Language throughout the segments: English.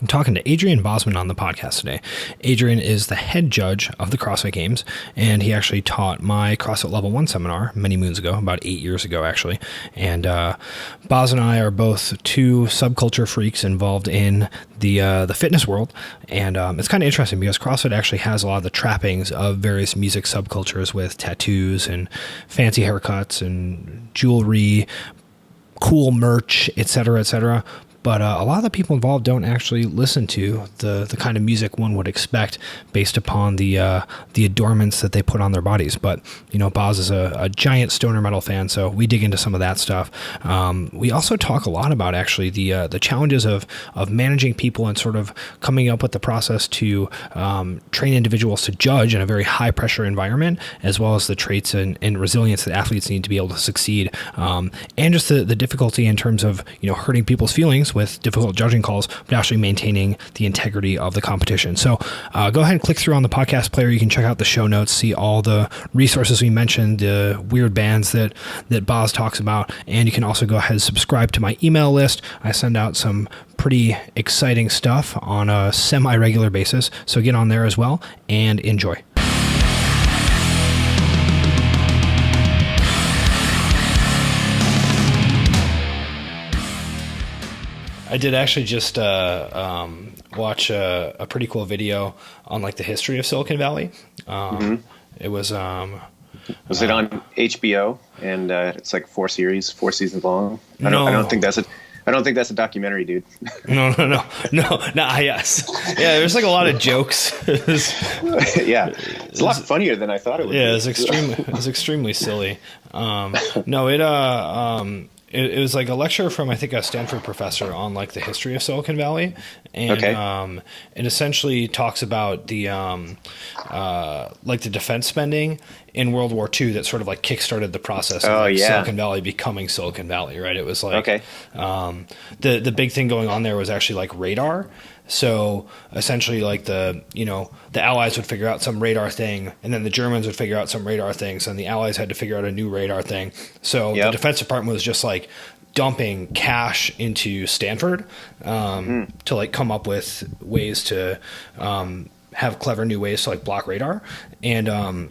I'm talking to Adrian Bozman on the podcast today. Adrian is the head judge of the CrossFit Games, and he actually taught my CrossFit Level 1 seminar many moons ago, about 8 years ago, actually. And Boz and I are both two subculture freaks involved in the fitness world, and it's kind of interesting because CrossFit actually has a lot of the trappings of various music subcultures with tattoos and fancy haircuts and jewelry, cool merch, etc., etc. But a lot of the people involved don't actually listen to the kind of music one would expect based upon the adornments that they put on their bodies. But, you know, Boz is a giant stoner metal fan, so we dig into some of that stuff. We also talk a lot about actually the challenges of managing people and sort of coming up with the process to train individuals to judge in a very high pressure environment, as well as the traits and resilience that athletes need to be able to succeed. And just the difficulty in terms of, you know, hurting people's feelings with difficult judging calls, but actually maintaining the integrity of the competition. So go ahead and click through on the podcast player. You can check out the show notes, see all the resources we mentioned, the weird bands that Boz talks about, and you can also go ahead and subscribe to my email list. I send out some pretty exciting stuff on a semi-regular basis, so get on there as well and enjoy. I did actually just watch a pretty cool video on like the history of Silicon Valley. It was it on HBO? And it's like 4 seasons long. I don't think that's a documentary, dude. No. Yes, yeah. There's like a lot of jokes. Yeah, it's a lot funnier than I thought it would. Yeah, be. it was extremely silly. It was like a lecture from, I think, a Stanford professor on like the history of Silicon Valley, and it essentially talks about the like the defense spending in World War II that sort of like kickstarted the process of Silicon Valley becoming Silicon Valley, right? It was like the big thing going on there was actually like radar. So essentially, like the Allies would figure out some radar thing, and then the Germans would figure out some radar things, and the Allies had to figure out a new radar thing. So the Defense Department was just like dumping cash into Stanford to like come up with ways to have clever new ways to like block radar. And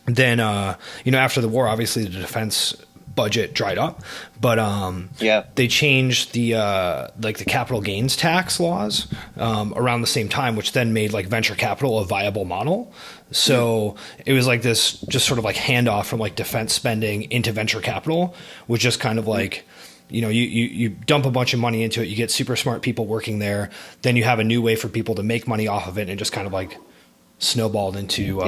then after the war, obviously the defense budget dried up, but they changed the the capital gains tax laws around the same time, which then made like venture capital a viable model. So it was like this just sort of like handoff from like defense spending into venture capital, which just kind of like, you dump a bunch of money into it, you get super smart people working there, then you have a new way for people to make money off of it, and it just kind of like snowballed into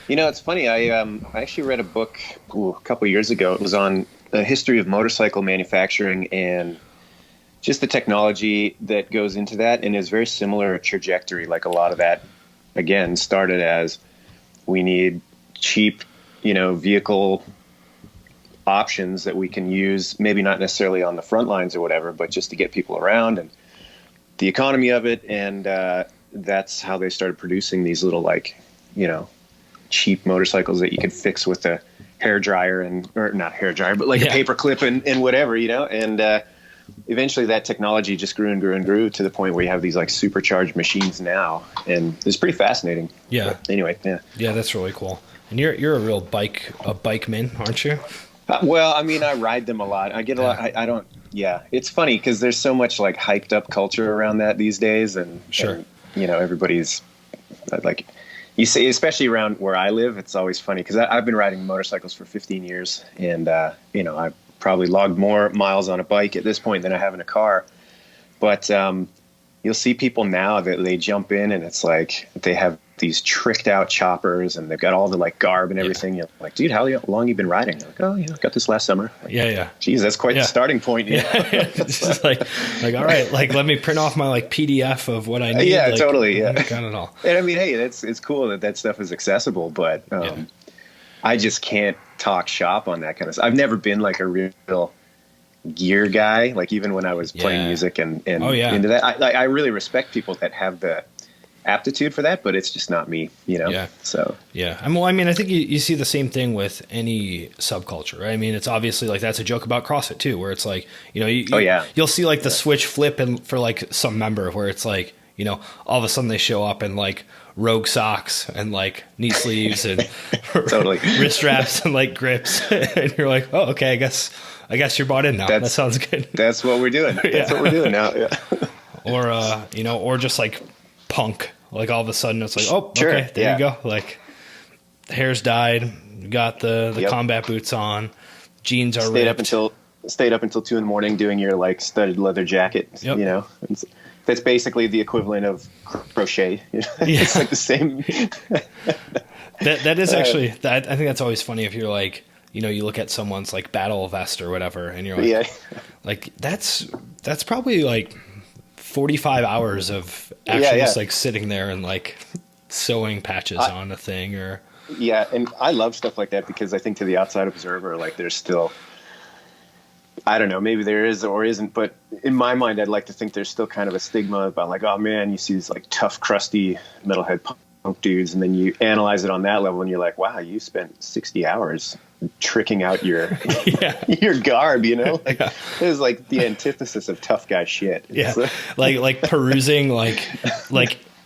It's funny. I actually read a book a couple of years ago. It was on the history of motorcycle manufacturing and just the technology that goes into that, and it's very similar trajectory. Like a lot of that, again, started as we need cheap, vehicle options that we can use, maybe not necessarily on the front lines or whatever, but just to get people around and the economy of it. And that's how they started producing these little cheap motorcycles that you could fix with a hair dryer or not hair dryer, but like a paper clip and whatever, and eventually that technology just grew and grew and grew to the point where you have these like supercharged machines now, and it's pretty fascinating. But anyway, that's really cool. And you're a real bikeman, aren't you? Well, I mean, I ride them a lot. I get a lot. I don't. Yeah, it's funny because there's so much like hyped up culture around that these days, and everybody's like. You see, especially around where I live, it's always funny because I've been riding motorcycles for 15 years, and I probably logged more miles on a bike at this point than I have in a car. But you'll see people now that they jump in, and it's like they have these tricked out choppers, and they've got all the like garb and everything. You're like, dude, how long you been riding? They're like, I got this last summer. Like, Geez, that's quite the starting point. It's just like all right, like let me print off my like PDF of what I need. Yeah, totally. Yeah, got it all. And I mean, hey, it's cool that stuff is accessible, but I just can't talk shop on that kind of stuff. I've never been like a real gear guy. Like even when I was playing music and into that, I really respect people that have the aptitude for that, but it's just not me, Yeah. So Yeah. I mean, I think you see the same thing with any subculture, right? I mean, it's obviously like that's a joke about CrossFit too, where it's like, you'll see like the switch flip and for like some member where it's like, all of a sudden they show up in like rogue socks and like knee sleeves and totally wrist straps and like grips. And you're like, oh, okay, I guess you're bought in now. That sounds good. That's what we're doing. That's what we're doing now. Yeah. Or just like punk. Like all of a sudden it's like, oh, sure. Okay, there you go. Like hair's dyed, you got the combat boots on, jeans are ripped. Stayed up until 2 a.m. doing your like studded leather jacket. Yep. That's basically the equivalent of crochet. It's like the same. that is actually I think that's always funny if you're like, you look at someone's like battle vest or whatever, and you're like, like that's probably like 45 hours of actually just like sitting there and like sewing patches on a thing or. Yeah. And I love stuff like that because I think to the outside observer, like there's still, I don't know, maybe there is or isn't, but in my mind, I'd like to think there's still kind of a stigma about like, oh man, you see these like tough, crusty metalhead punk dudes. And then you analyze it on that level and you're like, wow, you spent 60 hours tricking out your your garb, like it was like the antithesis of tough guy shit. So. like perusing like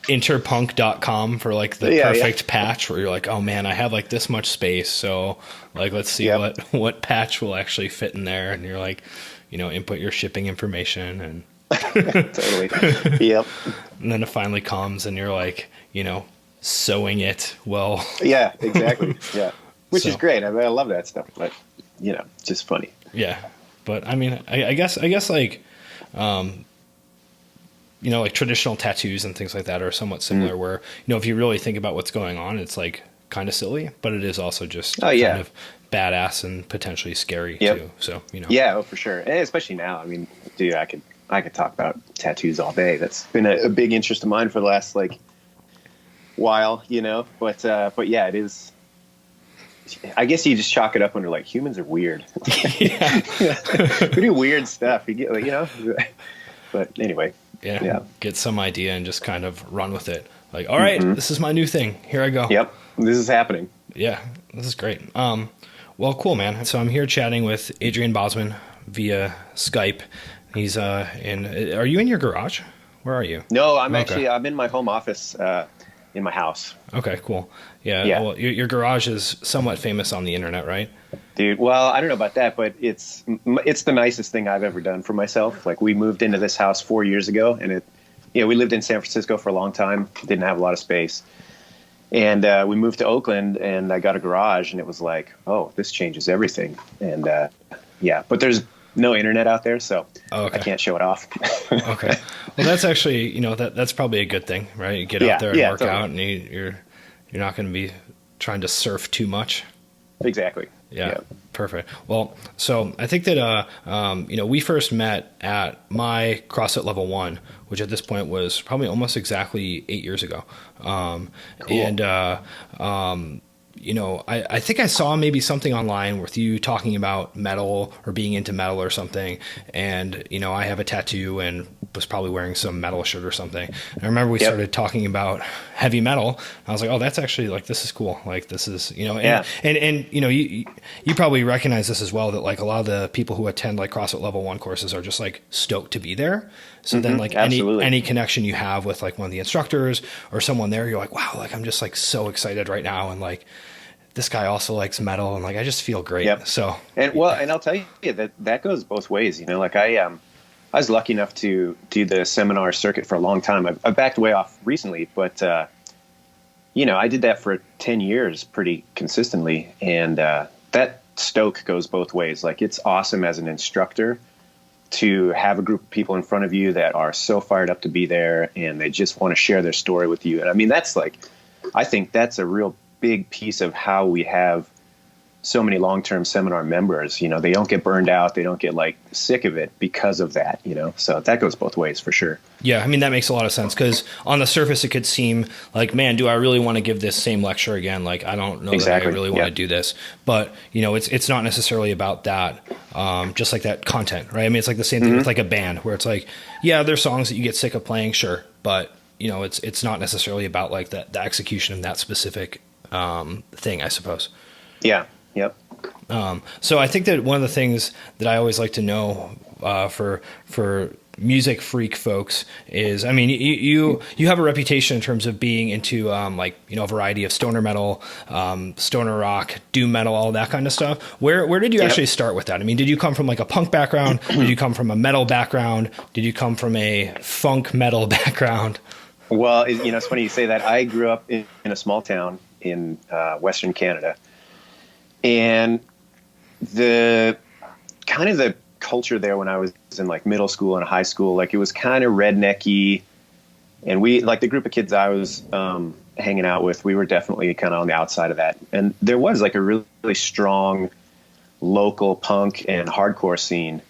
interpunk.com for like the perfect patch where you're like, oh man, I have like this much space, so like let's see what patch will actually fit in there, and you're like, input your shipping information and totally. Yep. And then it finally comes and you're like, sewing it well. Yeah, exactly. Yeah. Which is great. I mean, I love that stuff, but just funny. Yeah. But I mean, I guess like, like traditional tattoos and things like that are somewhat similar where, if you really think about what's going on, it's like kind of silly, but it is also just kind of badass and potentially scary too. So, Yeah, for sure. And especially now, I mean, dude, I could talk about tattoos all day. That's been a big interest of mine for the last like while, but yeah, it is. I guess you just chalk it up under like humans are weird. We do weird stuff. You get like, but anyway. Yeah. Get some idea and just kind of run with it. Like, all right, this is my new thing. Here I go. Yep. This is happening. Yeah. This is great. Well, cool, man. So I'm here chatting with Adrian Bozman via Skype. He's are you in your garage? Where are you? No, I'm in my home office, in my house. Okay, cool. Yeah. Well, your garage is somewhat famous on the internet, right? Dude, well, I don't know about that, but it's the nicest thing I've ever done for myself. Like we moved into this house 4 years ago, and we lived in San Francisco for a long time, didn't have a lot of space. And we moved to Oakland, and I got a garage, and it was like, oh, this changes everything. And but there's no internet out there, so I can't show it off. Okay. Well, that's actually, that's probably a good thing, right? You get out there and work out, and you're not going to be trying to surf too much. Exactly. Yeah. Perfect. Well, so I think that, we first met at my CrossFit Level 1, which at this point was probably almost exactly 8 years ago. Cool. And, I think I saw maybe something online with you talking about metal or being into metal or something. And, I have a tattoo and was probably wearing some metal shirt or something. And I remember we started talking about heavy metal. I was like, oh, that's actually like, this is cool. Like this is, and you probably recognize this as well, that like a lot of the people who attend like CrossFit Level 1 courses are just like stoked to be there. So then like any connection you have with like one of the instructors or someone there, you're like, wow, like I'm just like so excited right now. And like, this guy also likes metal and like, I just feel great. Yep. So, and I'll tell you that goes both ways. Like I was lucky enough to do the seminar circuit for a long time. I've backed way off recently, but I did that for 10 years pretty consistently. And that stoke goes both ways. Like it's awesome as an instructor to have a group of people in front of you that are so fired up to be there and they just want to share their story with you. And I mean, I think that's a real big piece of how we have so many long-term seminar members. They don't get burned out. They don't get like sick of it because of that, so that goes both ways for sure. Yeah. I mean, that makes a lot of sense because on the surface, it could seem like, man, do I really want to give this same lecture again? Like, I don't know that I really want to do this, but it's not necessarily about that. Just like that content, right? I mean, it's like the same thing with like a band where it's like, yeah, there's songs that you get sick of playing. Sure. But you know, it's not necessarily about like the execution of that specific thing, I suppose. Yeah. Yep. So I think that one of the things that I always like to know for music freak folks is, I mean, you have a reputation in terms of being into like, you know, a variety of stoner metal, stoner rock, doom metal, all that kind of stuff. Where did you actually start with that? I mean, did you come from like a punk background? Did you come from a metal background? Did you come from a funk metal background? Well, you know, it's funny you say that. I grew up in a small town in Western Canada, and the culture there when I was in like middle school and high school, like it was kind of rednecky, and we, like the group of kids I was hanging out with, we were definitely kind of on the outside of that. And there was like a really, really strong local punk and hardcore scene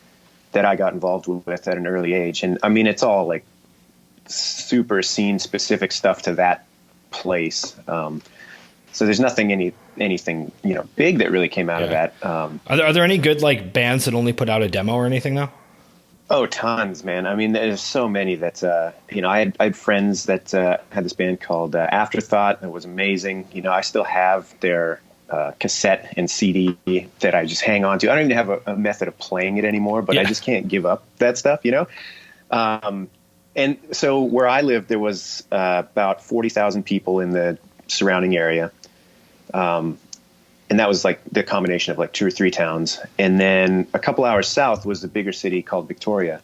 that I got involved with at an early age. And I mean, it's all like super scene specific stuff to that place. So there's anything, you know, big that really came out of that. Are there any good like bands that only put out a demo or anything though? Oh, tons, man. I mean, there's so many that, you know, I had friends that had this band called Afterthought. It was amazing. You know, I still have their cassette and CD that I just hang on to. I don't even have a method of playing it anymore, but I just can't give up that stuff, you know? And so where I lived, there was about 40,000 people in the surrounding area. And that was like the combination of like 2 or 3 towns. And then a couple hours south was the bigger city called Victoria.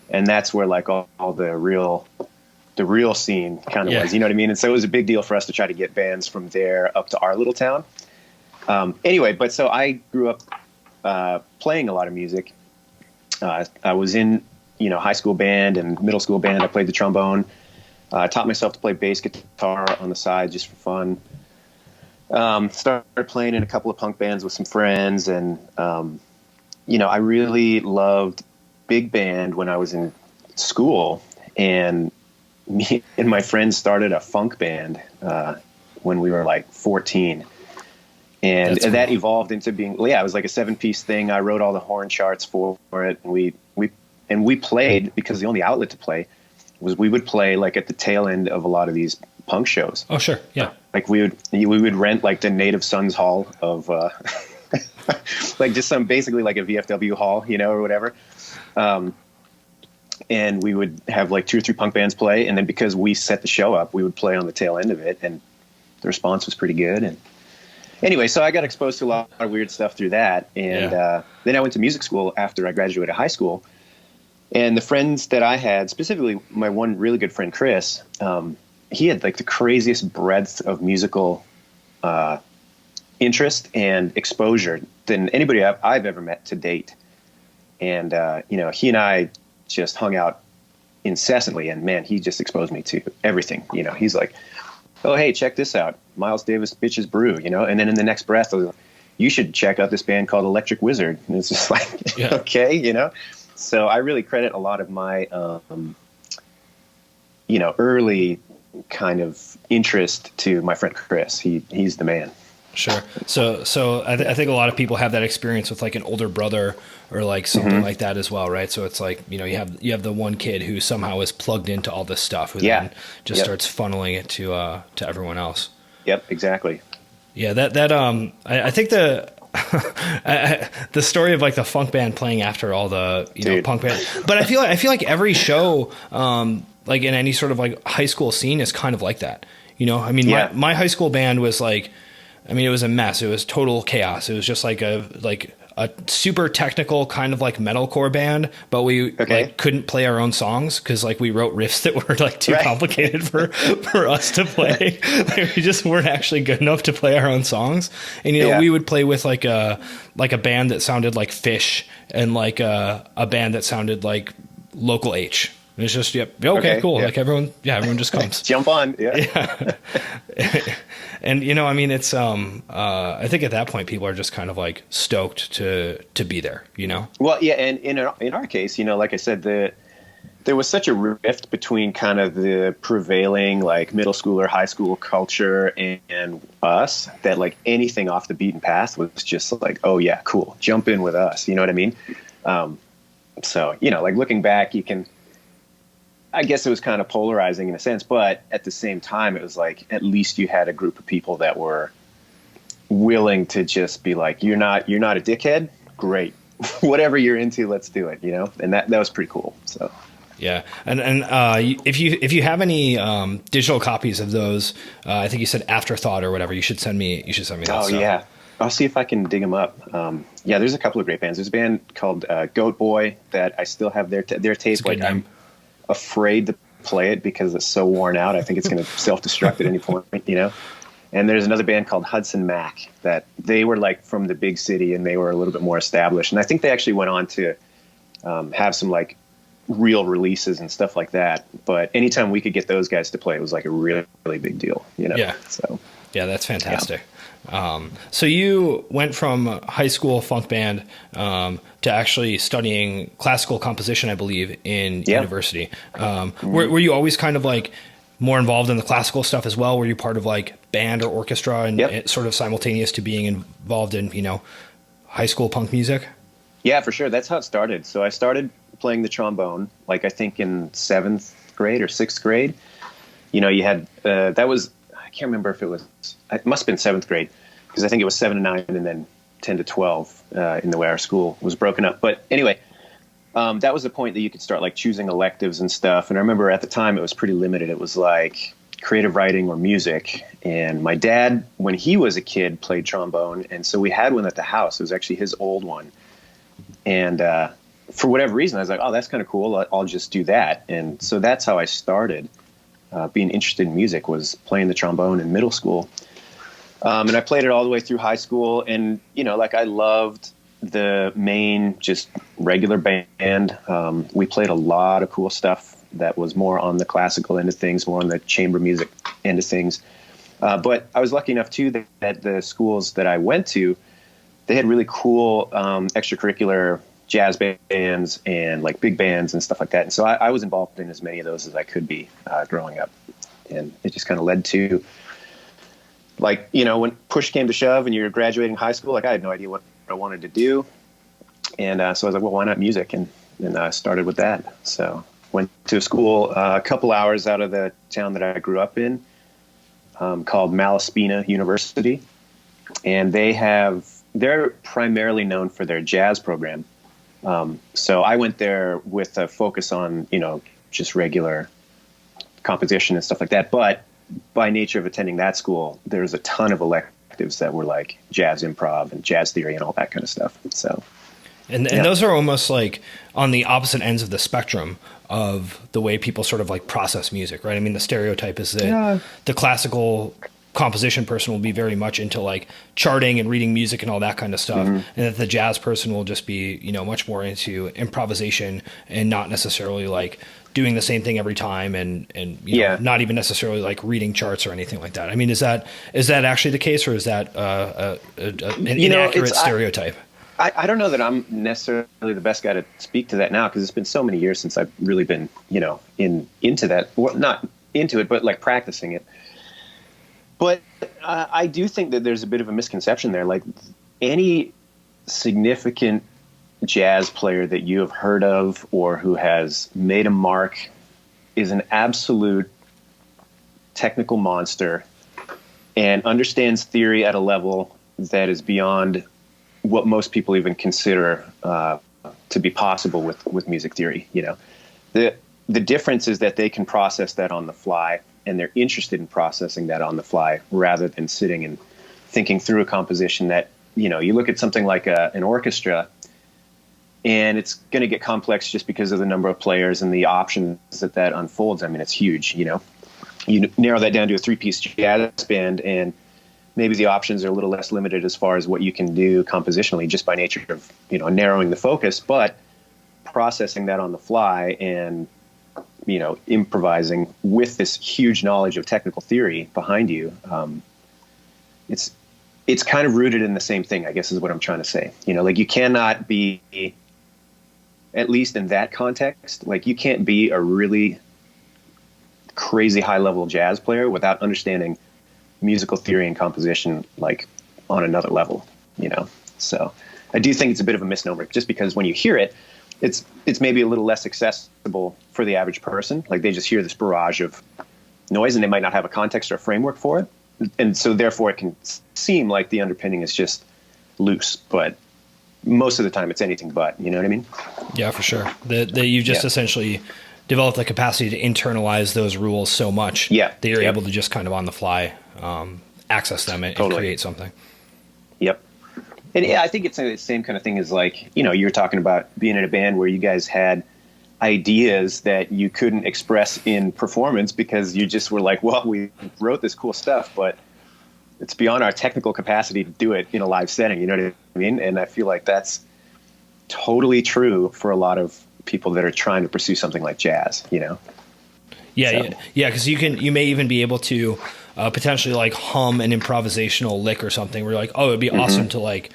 And that's where like all the real scene kind of was, you know what I mean? And so it was a big deal for us to try to get bands from there up to our little town. Anyway, but so I grew up playing a lot of music. I was in, you know, high school band and middle school band. I played the trombone. I taught myself to play bass guitar on the side just for fun. Started playing in a couple of punk bands with some friends, and you know, I really loved big band when I was in school, and me and my friends started a funk band when we were like 14, and that evolved into being, it was like a 7-piece thing. I wrote all the horn charts for it, and we played, because the only outlet to play was, we would play like at the tail end of a lot of these punk shows. Oh, sure. Yeah. Like we would rent like the Native Sons Hall of, like just basically like a VFW hall, you know, or whatever. And we would have like 2 or 3 punk bands play. And then because we set the show up, we would play on the tail end of it. And the response was pretty good. And anyway, so I got exposed to a lot of weird stuff through that. And then I went to music school after I graduated high school. And the friends that I had, specifically my one really good friend, Chris, he had like the craziest breadth of musical interest and exposure than anybody I've ever met to date. And, you know, he and I just hung out incessantly, and man, he just exposed me to everything. You know, he's like, oh, hey, check this out. Miles Davis Bitches Brew, you know? And then in the next breath, I was like, you should check out this band called Electric Wizard. And it's just like, okay, you know? So I really credit a lot of my, you know, early kind of interest to my friend Chris. He's the man. Sure. So I think a lot of people have that experience with like an older brother or like something like that as well, right? So it's like, you know, you have the one kid who somehow is plugged into all this stuff, who then just starts funneling it to everyone else. Yep, exactly. Yeah, I think the story of like the funk band playing after all the know punk band, but I feel like every show, like in any sort of like high school scene, is kind of like that. You know, I mean, my high school band was like, I mean, it was a mess. It was total chaos. It was just like a super technical kind of like metalcore band, but we like couldn't play our own songs because like we wrote riffs that were like too complicated for us to play. Like, we just weren't actually good enough to play our own songs. And you know, we would play with like a band that sounded like Fish and like a band that sounded like Local H. And it's just okay, cool. Like everyone just comes. Jump on. And you know, I mean, it's I think at that point people are just kind of like stoked to be there, you know. Well, yeah, and in our case, you know, like I said, there was such a rift between kind of the prevailing like middle school or high school culture and us, that like anything off the beaten path was just like, oh yeah, cool, jump in with us, you know what I mean? So, you know, like looking back, you can I guess it was kind of polarizing in a sense, but at the same time, it was like, at least you had a group of people that were willing to just be like, you're not a dickhead. Great. Whatever you're into, let's do it, and that was pretty cool. So. Yeah. And if you have any digital copies of those, I think you said Afterthought or whatever, you should send me that stuff. Yeah. I'll see if I can dig them up. Yeah, there's a couple of great bands. There's a band called Goat Boy that I still have their tape. Like, I'm afraid to play it because it's so worn out. I think it's going to self-destruct at any point, And there's another band called Hudson Mac that they were like from the big city and they were a little bit more established. And I think they actually went on to have some like real releases and stuff like that. But anytime we could get those guys to play, it was like a really, really big deal, Yeah. So yeah, that's fantastic. Yeah. So you went from high school funk band to actually studying classical composition, I believe, in university. Were you always kind of like more involved in the classical stuff as well? Were you part of like band or orchestra and it sort of simultaneous to being involved in, high school punk music? Yeah, for sure. That's how it started. So I started playing the trombone, like I think in 7th grade or 6th grade. You had, that was, I can't remember if it must have been 7th grade, because I think it was 7 to 9 and then 10 to 12 in the way our school was broken up. But anyway, that was the point that you could start like choosing electives and stuff. And I remember at the time it was pretty limited. It was like creative writing or music. And my dad, when he was a kid, played trombone. And so we had one at the house. It was actually his old one. And for whatever reason, I was like, oh, that's kind of cool. I'll just do that. And so that's how I started being interested in music, was playing the trombone in middle school. And I played it all the way through high school. And, like I loved the main just regular band. We played a lot of cool stuff that was more on the classical end of things, more on the chamber music end of things. But I was lucky enough, too, that the schools that I went to, they had really cool extracurricular jazz bands and like big bands and stuff like that. And so I was involved in as many of those as I could be growing up. And it just kind of led to, like, when push came to shove and you're graduating high school, like I had no idea what I wanted to do. And so I was like, well, why not music? And I started with that. So went to a school a couple hours out of the town that I grew up in called Malaspina University. And they're primarily known for their jazz program. So I went there with a focus on, just regular composition and stuff like that. But by nature of attending that school, there's a ton of electives that were like jazz improv and jazz theory and all that kind of stuff. So, and those are almost like on the opposite ends of the spectrum of the way people sort of like process music, right? I mean, the stereotype is that the classical composition person will be very much into like charting and reading music and all that kind of stuff. And that the jazz person will just be, much more into improvisation and not necessarily like doing the same thing every time and not even necessarily like reading charts or anything like that. I mean, is that actually the case, or is that an inaccurate stereotype? I don't know that I'm necessarily the best guy to speak to that now, because it's been so many years since I've really been, into that. Well, not into it, but like practicing it. But I do think that there's a bit of a misconception there. Like, any significant jazz player that you have heard of or who has made a mark is an absolute technical monster and understands theory at a level that is beyond what most people even consider to be possible with music theory. The difference is that they can process that on the fly, and they're interested in processing that on the fly rather than sitting and thinking through a composition that, you look at something like an orchestra, and it's going to get complex just because of the number of players and the options that unfolds. I mean, it's huge. You narrow that down to a 3-piece jazz band, and maybe the options are a little less limited as far as what you can do compositionally just by nature of, narrowing the focus, but processing that on the fly and, improvising with this huge knowledge of technical theory behind you. It's kind of rooted in the same thing, I guess, is what I'm trying to say. Like, you cannot be, at least in that context, like, you can't be a really crazy high level jazz player without understanding musical theory and composition, like, on another level, So I do think it's a bit of a misnomer, just because when you hear it, it's maybe a little less accessible for the average person. Like they just hear this barrage of noise and they might not have a context or a framework for it. And so therefore it can seem like the underpinning is just loose, but most of the time it's anything but, you know what I mean? Yeah, for sure. That you've just essentially developed the capacity to internalize those rules so much that you're able to just kind of on the fly access them and create something. Yep. And I think it's the same kind of thing as like, you were talking about being in a band where you guys had ideas that you couldn't express in performance because you just were like, well, we wrote this cool stuff, but it's beyond our technical capacity to do it in a live setting. You know what I mean? And I feel like that's totally true for a lot of people that are trying to pursue something like jazz, Yeah. Because you may even be able to potentially like hum an improvisational lick or something where you're like, oh, it'd be awesome to like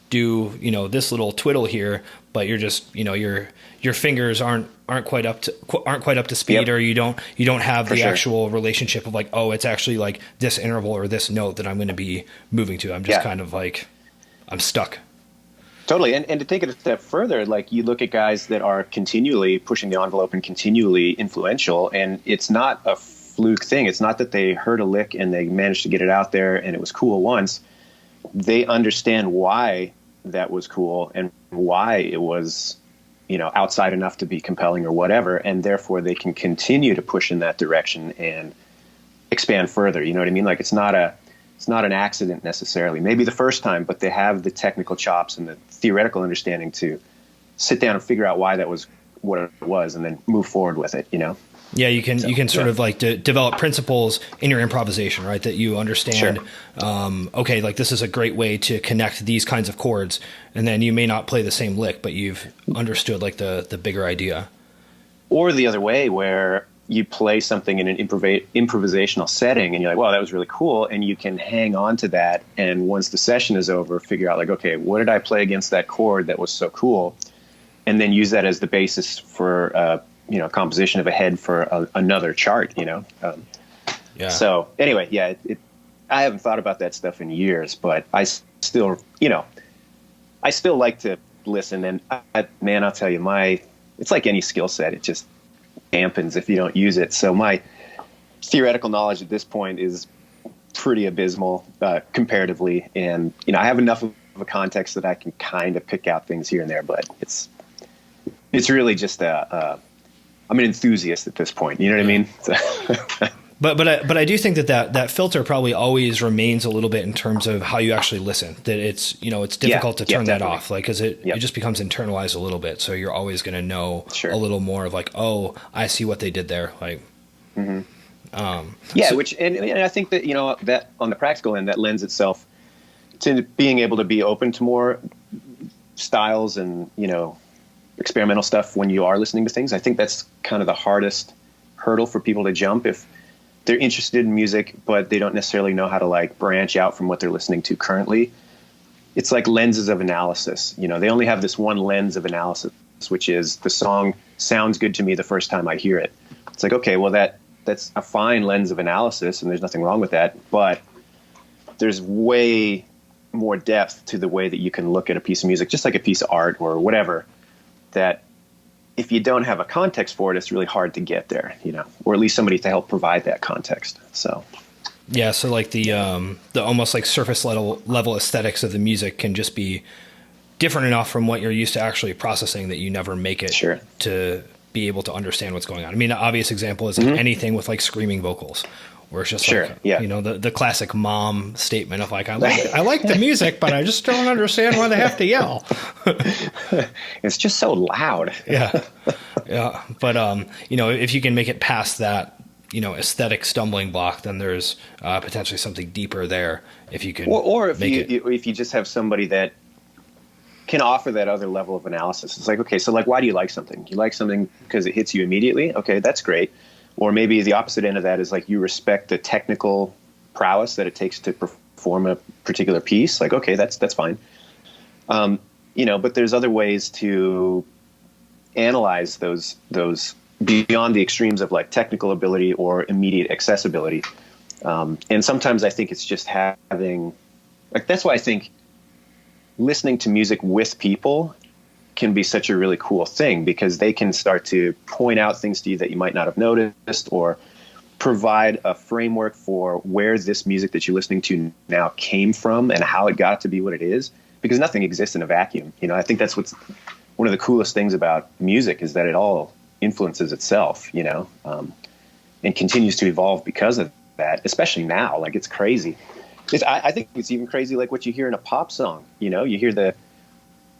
do, this little twiddle here, but you're just, your fingers aren't quite up to speed, or you don't have the actual relationship of like, oh, it's actually like this interval or this note that I'm going to be moving to. I'm just kind of like, I'm stuck. Totally. And to take it a step further, like you look at guys that are continually pushing the envelope and continually influential, and it's not a fluke thing. It's not that they heard a lick and they managed to get it out there and it was cool once. They understand why that was cool and why it was, outside enough to be compelling or whatever. And therefore they can continue to push in that direction and expand further. You know what I mean? Like it's not an accident necessarily. Maybe the first time, but they have the technical chops and the theoretical understanding to sit down and figure out why that was what it was and then move forward with it, Yeah, you can sort of like develop principles in your improvisation, right? That you understand, okay, like this is a great way to connect these kinds of chords. And then you may not play the same lick, but you've understood like the bigger idea. Or the other way where you play something in an improvisational setting and you're like, wow, that was really cool. And you can hang on to that. And once the session is over, figure out like, okay, what did I play against that chord that was so cool? And then use that as the basis for, composition of a head for another chart, So anyway, I haven't thought about that stuff in years, but I still like to listen. And I'll tell you, it's like any skill set. It just dampens if you don't use it. So my theoretical knowledge at this point is pretty abysmal comparatively. And, I have enough of a context that I can kind of pick out things here and there, but it's really just I'm an enthusiast at this point. You know what I mean? But I do think that filter probably always remains a little bit in terms of how you actually listen. That it's it's difficult to turn that off, like because it just becomes internalized a little bit. So you're always going to know a little more of like, oh, I see what they did there. Like, and I think that that on the practical end that lends itself to being able to be open to more styles and experimental stuff when you are listening to things. I think that's kind of the hardest hurdle for people to jump if they're interested in music, but they don't necessarily know how to like branch out from what they're listening to currently. It's like lenses of analysis. They only have this one lens of analysis, which is the song sounds good to me the first time I hear it. It's like, okay, well that's a fine lens of analysis and there's nothing wrong with that, but there's way more depth to the way that you can look at a piece of music, just like a piece of art or whatever, that if you don't have a context for it, it's really hard to get there, or at least somebody to help provide that context. So, yeah. So like the almost like surface level aesthetics of the music can just be different enough from what you're used to actually processing that you never make it to be able to understand what's going on. I mean, an obvious example is like anything with like screaming vocals, where it's just like, the classic mom statement of like, I like the music, but I just don't understand why they have to yell. It's just so loud. Yeah. But, if you can make it past that, aesthetic stumbling block, then there's potentially something deeper there. If you can, or if you just have somebody that can offer that other level of analysis. It's like, okay, so like, why do you like something? You like something because it hits you immediately. Okay, that's great. Or maybe the opposite end of that is like you respect the technical prowess that it takes to perform a particular piece. Like, okay, that's fine. But there's other ways to analyze those beyond the extremes of like technical ability or immediate accessibility. And sometimes I think it's just having, like, that's why I think listening to music with people can be such a really cool thing, because they can start to point out things to you that you might not have noticed, or provide a framework for where this music that you're listening to now came from and how it got to be what it is, because nothing exists in a vacuum. You know, I think that's what's one of the coolest things about music, is that it all influences itself, you know, and continues to evolve because of that, especially now. Like, it's crazy. I think it's even crazy, like what you hear in a pop song. You know, you hear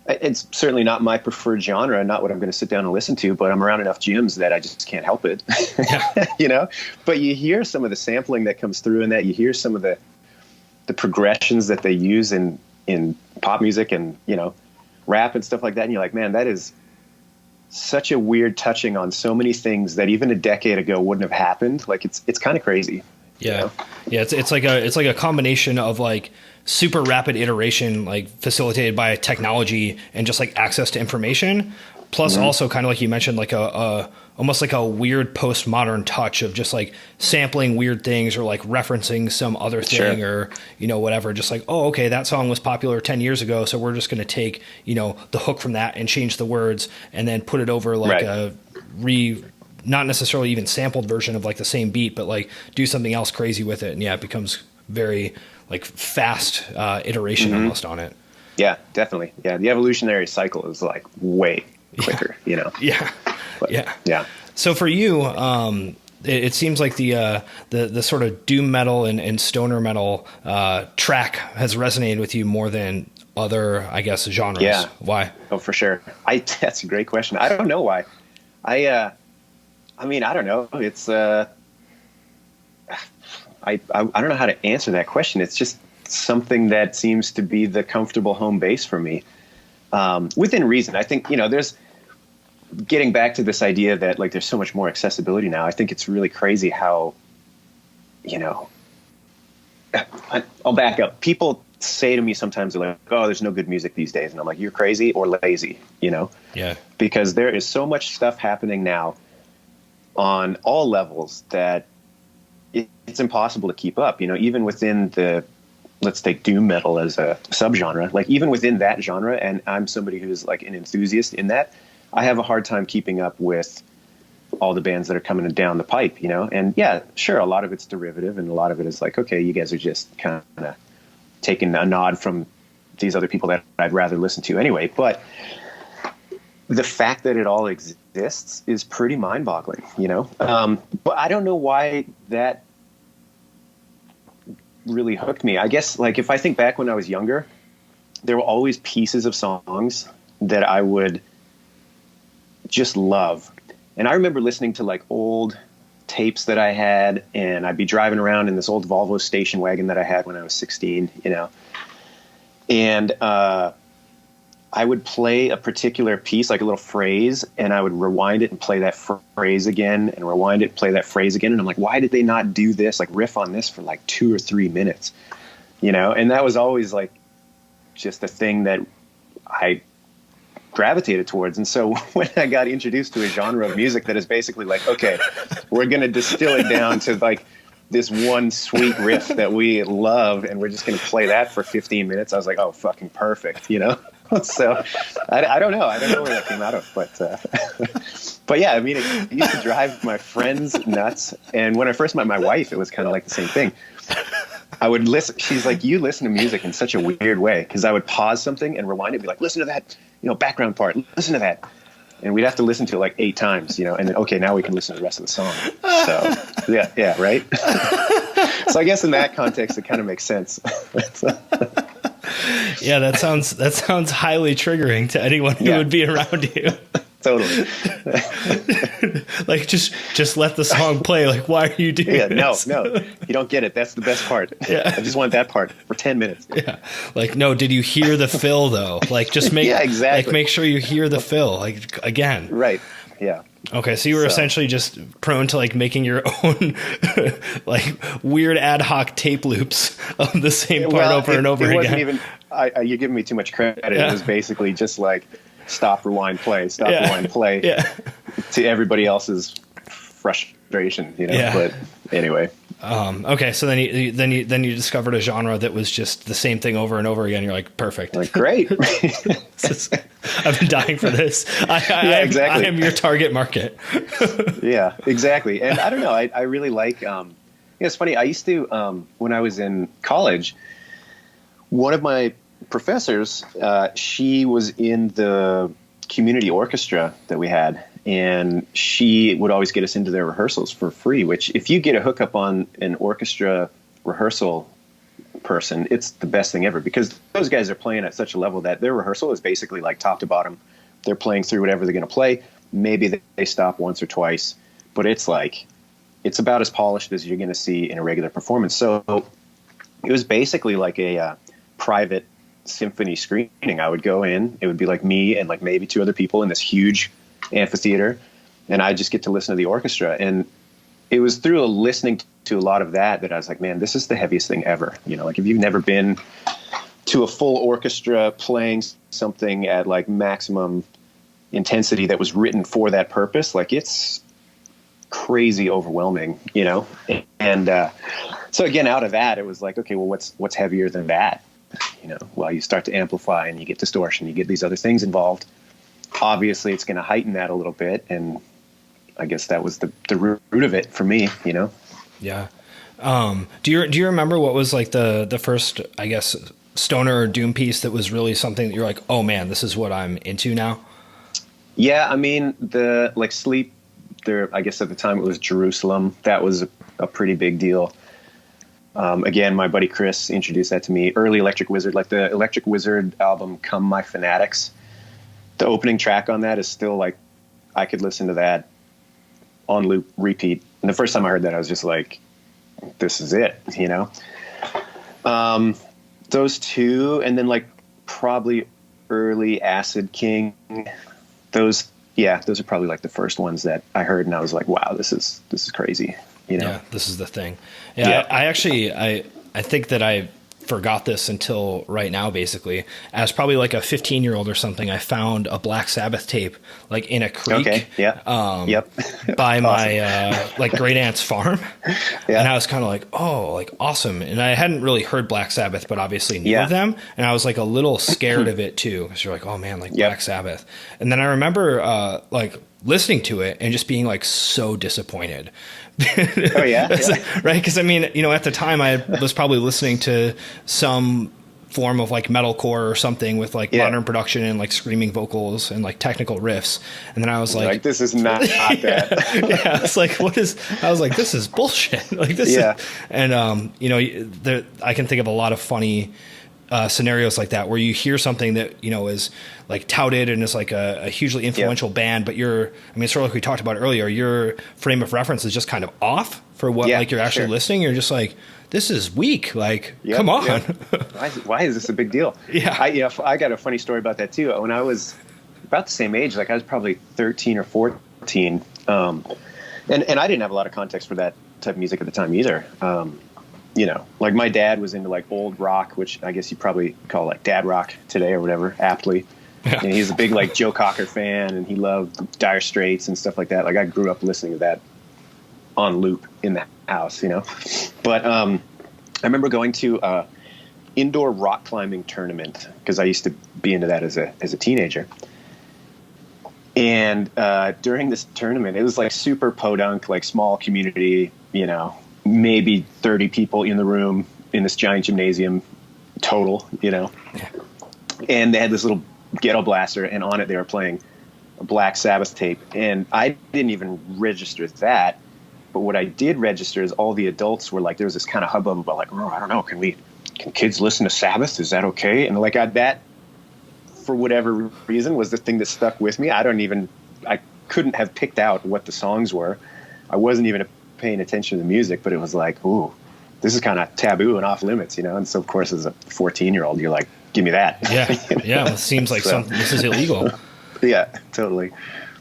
it's certainly not my preferred genre, not what I'm going to sit down and listen to, but I'm around enough gyms that I just can't help it. You know, but you hear some of the sampling that comes through in that, you hear some of the progressions that they use in pop music and, you know, rap and stuff like that. And you're like, man, that is such a weird touching on so many things that even a decade ago wouldn't have happened. Like, it's kind of crazy. Yeah. You know? Yeah. It's like a combination of like super rapid iteration, like facilitated by technology and just like access to information. Plus also kind of like you mentioned, like almost like a weird postmodern touch of just like sampling weird things or like referencing some other thing or, you know, whatever, just like, oh, okay, that song was popular 10 years ago. So we're just going to take, you know, the hook from that and change the words and then put it over like not necessarily even sampled version of like the same beat, but like do something else crazy with it. And yeah, it becomes very like fast iteration almost on it. Yeah, definitely. Yeah. The evolutionary cycle is like way quicker, you know? Yeah. But, yeah. So for you, it seems like the sort of doom metal and stoner metal track has resonated with you more than other, I guess, genres. Yeah. Why? Oh, for sure. That's a great question. I don't know why. I mean, I don't know. It's I don't know how to answer that question. It's just something that seems to be the comfortable home base for me, within reason. I think, you know, there's getting back to this idea that like there's so much more accessibility now. I think it's really crazy how, you know, I'll back up. People say to me sometimes, they're like, oh, there's no good music these days. And I'm like, you're crazy or lazy, you know? Yeah. Because there is so much stuff happening now on all levels that it's impossible to keep up, you know, even within let's take doom metal as a subgenre, like even within that genre. And I'm somebody who's like an enthusiast in that. I have a hard time keeping up with all the bands that are coming down the pipe, you know? And yeah, sure. A lot of it's derivative and a lot of it is like, okay, you guys are just kind of taking a nod from these other people that I'd rather listen to anyway. But the fact that it all exists is pretty mind-boggling, you know? But I don't know why that really hooked me. I guess, like, if I think back when I was younger, there were always pieces of songs that I would just love. And I remember listening to, like, old tapes that I had, and I'd be driving around in this old Volvo station wagon that I had when I was 16, you know? And I would play a particular piece, like a little phrase, and I would rewind it and play that phrase again and rewind it, play that phrase again. And I'm like, why did they not do this, like riff on this for like 2 or 3 minutes, you know? And that was always like just a thing that I gravitated towards. And so when I got introduced to a genre of music that is basically like, okay, we're going to distill it down to like this one sweet riff that we love, and we're just going to play that for 15 minutes. I was like, oh, fucking perfect, you know? So I don't know. I don't know where that came out of, but yeah, I mean, it used to drive my friends nuts. And when I first met my wife, it was kind of like the same thing. I would listen. She's like, you listen to music in such a weird way. Cause I would pause something and rewind it and be like, listen to that, you know, background part, listen to that. And we'd have to listen to it like 8 times, you know, and then, okay, now we can listen to the rest of the song. So yeah. Right. So I guess in that context, it kind of makes sense. Yeah, that sounds highly triggering to anyone who would be around you. Totally. Like just let the song play. Like, why are you doing this? No, you don't get it. That's the best part. Yeah. I just want that part for 10 minutes. Yeah. Like, no, did you hear the fill though? Like, just make exactly. Like, make sure you hear the fill. Like, again. Right. Yeah. Okay, so you were essentially just prone to like making your own like weird ad hoc tape loops of the same part over and over again. Wasn't even. You're giving me too much credit. Yeah. It was basically just like stop, rewind, play, stop, rewind, play, to everybody else's frustration, you know. Yeah. But anyway, Okay, so then you discovered a genre that was just the same thing over and over again. You're like, perfect. Like, great. I've been dying for this. Exactly. I am your target market. Yeah, exactly. And I don't know. I really like. It's funny. I used to when I was in college. One of my professors, she was in the community orchestra that we had. And she would always get us into their rehearsals for free, which if you get a hookup on an orchestra rehearsal person, it's the best thing ever, because those guys are playing at such a level that their rehearsal is basically like top to bottom. They're playing through whatever they're going to play. Maybe they stop once or twice, but it's about as polished as you're going to see in a regular performance. So it was basically like a private symphony screening. I would go in, it would be like me and like maybe two other people in this huge amphitheater, and I just get to listen to the orchestra. And it was through listening to a lot of that I was like, man, this is the heaviest thing ever. Like if you've never been to a full orchestra playing something at like maximum intensity that was written for that purpose, like it's crazy overwhelming, and so again, out of that, it was like, okay, well, what's heavier than that? Well, you start to amplify and you get distortion, you get these other things involved. Obviously it's going to heighten that a little bit. And I guess that was the root of it for me, Yeah. Do you remember what was like the first, I guess, stoner or doom piece that was really something that you're like, oh man, this is what I'm into now? Yeah. I mean, the like Sleep there, I guess at the time it was Jerusalem. That was a pretty big deal. Again, my buddy Chris introduced that to me. Early Electric Wizard, like the Electric Wizard album, Come My Fanatics. The opening track on that is still like, I could listen to that on loop, repeat. And the first time I heard that, I was just like, this is it, those two, and then like probably early Acid King. Those are probably like the first ones that I heard, and I was like, wow, this is crazy, Yeah, this is the thing. Yeah. I think that I forgot this until right now, basically. As probably like a 15-year-old or something, I found a Black Sabbath tape like in a creek. Okay. Yeah. By awesome. My like great aunt's farm. Yeah. And I was kind of like, oh, like awesome. And I hadn't really heard Black Sabbath, but obviously knew of them. And I was like a little scared of it too, because you're like, oh man, like Black Sabbath. And then I remember like listening to it and just being like so disappointed. Oh yeah, right. Because I mean, at the time I was probably listening to some form of like metalcore or something with like modern production and like screaming vocals and like technical riffs. And then I was like this is not that. Yeah. I was like, this is bullshit. Like this. Yeah. And I can think of a lot of funny scenarios like that where you hear something that is like touted and is like a hugely influential band, but sort of like we talked about earlier, your frame of reference is just kind of off for what like you're actually listening. You're just like, this is weak. Like, come on. Why is this a big deal? Yeah. I got a funny story about that too. When I was about the same age, like I was probably 13 or 14, and I didn't have a lot of context for that type of music at the time either. Like my dad was into like old rock, which I guess you probably call like dad rock today or whatever, aptly. Yeah. And he's a big like Joe Cocker fan, and he loved Dire Straits and stuff like that. Like I grew up listening to that on loop in the house, But I remember going to a indoor rock climbing tournament because I used to be into that as a teenager. And during this tournament, it was like super podunk, like small community, maybe 30 people in the room in this giant gymnasium total, and they had this little ghetto blaster, and on it they were playing a Black Sabbath tape. And I didn't even register that, but what I did register is all the adults were like, there was this kind of hubbub about like, oh, I don't know, can kids listen to Sabbath? Is that okay? And like that, for whatever reason, was the thing that stuck with me. I couldn't have picked out what the songs were. I wasn't even paying attention to the music, but it was like, ooh, this is kind of taboo and off limits, And so, of course, as a 14-year-old, you're like, give me that. Yeah. Yeah. It seems like this is illegal. Yeah, totally.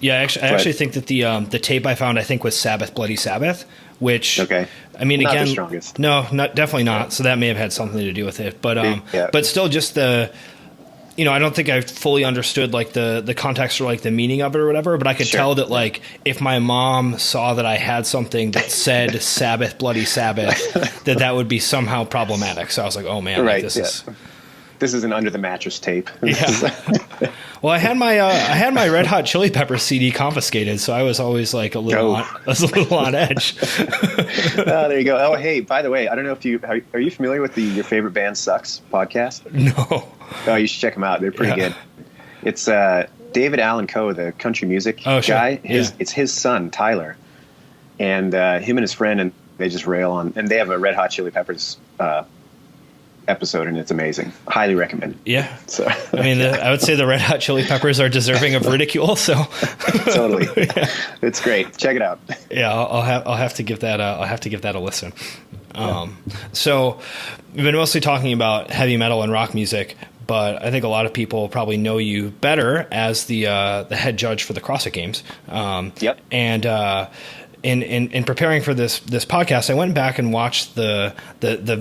Yeah. I actually think that the tape I found, I think, was Sabbath, Bloody Sabbath, which, I mean, not again, the strongest. No, definitely not. So that may have had something to do with it, but still just I don't think I fully understood like the context or like the meaning of it or whatever, but I could tell that like if my mom saw that I had something that said Sabbath, bloody Sabbath, that would be somehow problematic. So I was like, oh man, like, this is an under the mattress tape. Yeah. Well, I had my Red Hot Chili Peppers CD confiscated, so I was always like a little on edge. Oh, there you go. Oh, hey, by the way, I don't know if are you familiar with the Your Favorite Band Sucks podcast? No. Oh, you should check them out. They're pretty good. It's David Allan Coe, the country music guy. It's his son, Tyler, and him and his friend, and they just rail on, and they have a Red Hot Chili Peppers episode, and it's amazing. Highly recommend. Yeah. So I mean, I would say the Red Hot Chili Peppers are deserving of ridicule. So totally, it's great. Check it out. Yeah, I'll have to give that a listen. So we've been mostly talking about heavy metal and rock music, but I think a lot of people probably know you better as the head judge for the CrossFit Games. Yep. And in preparing for this podcast, I went back and watched the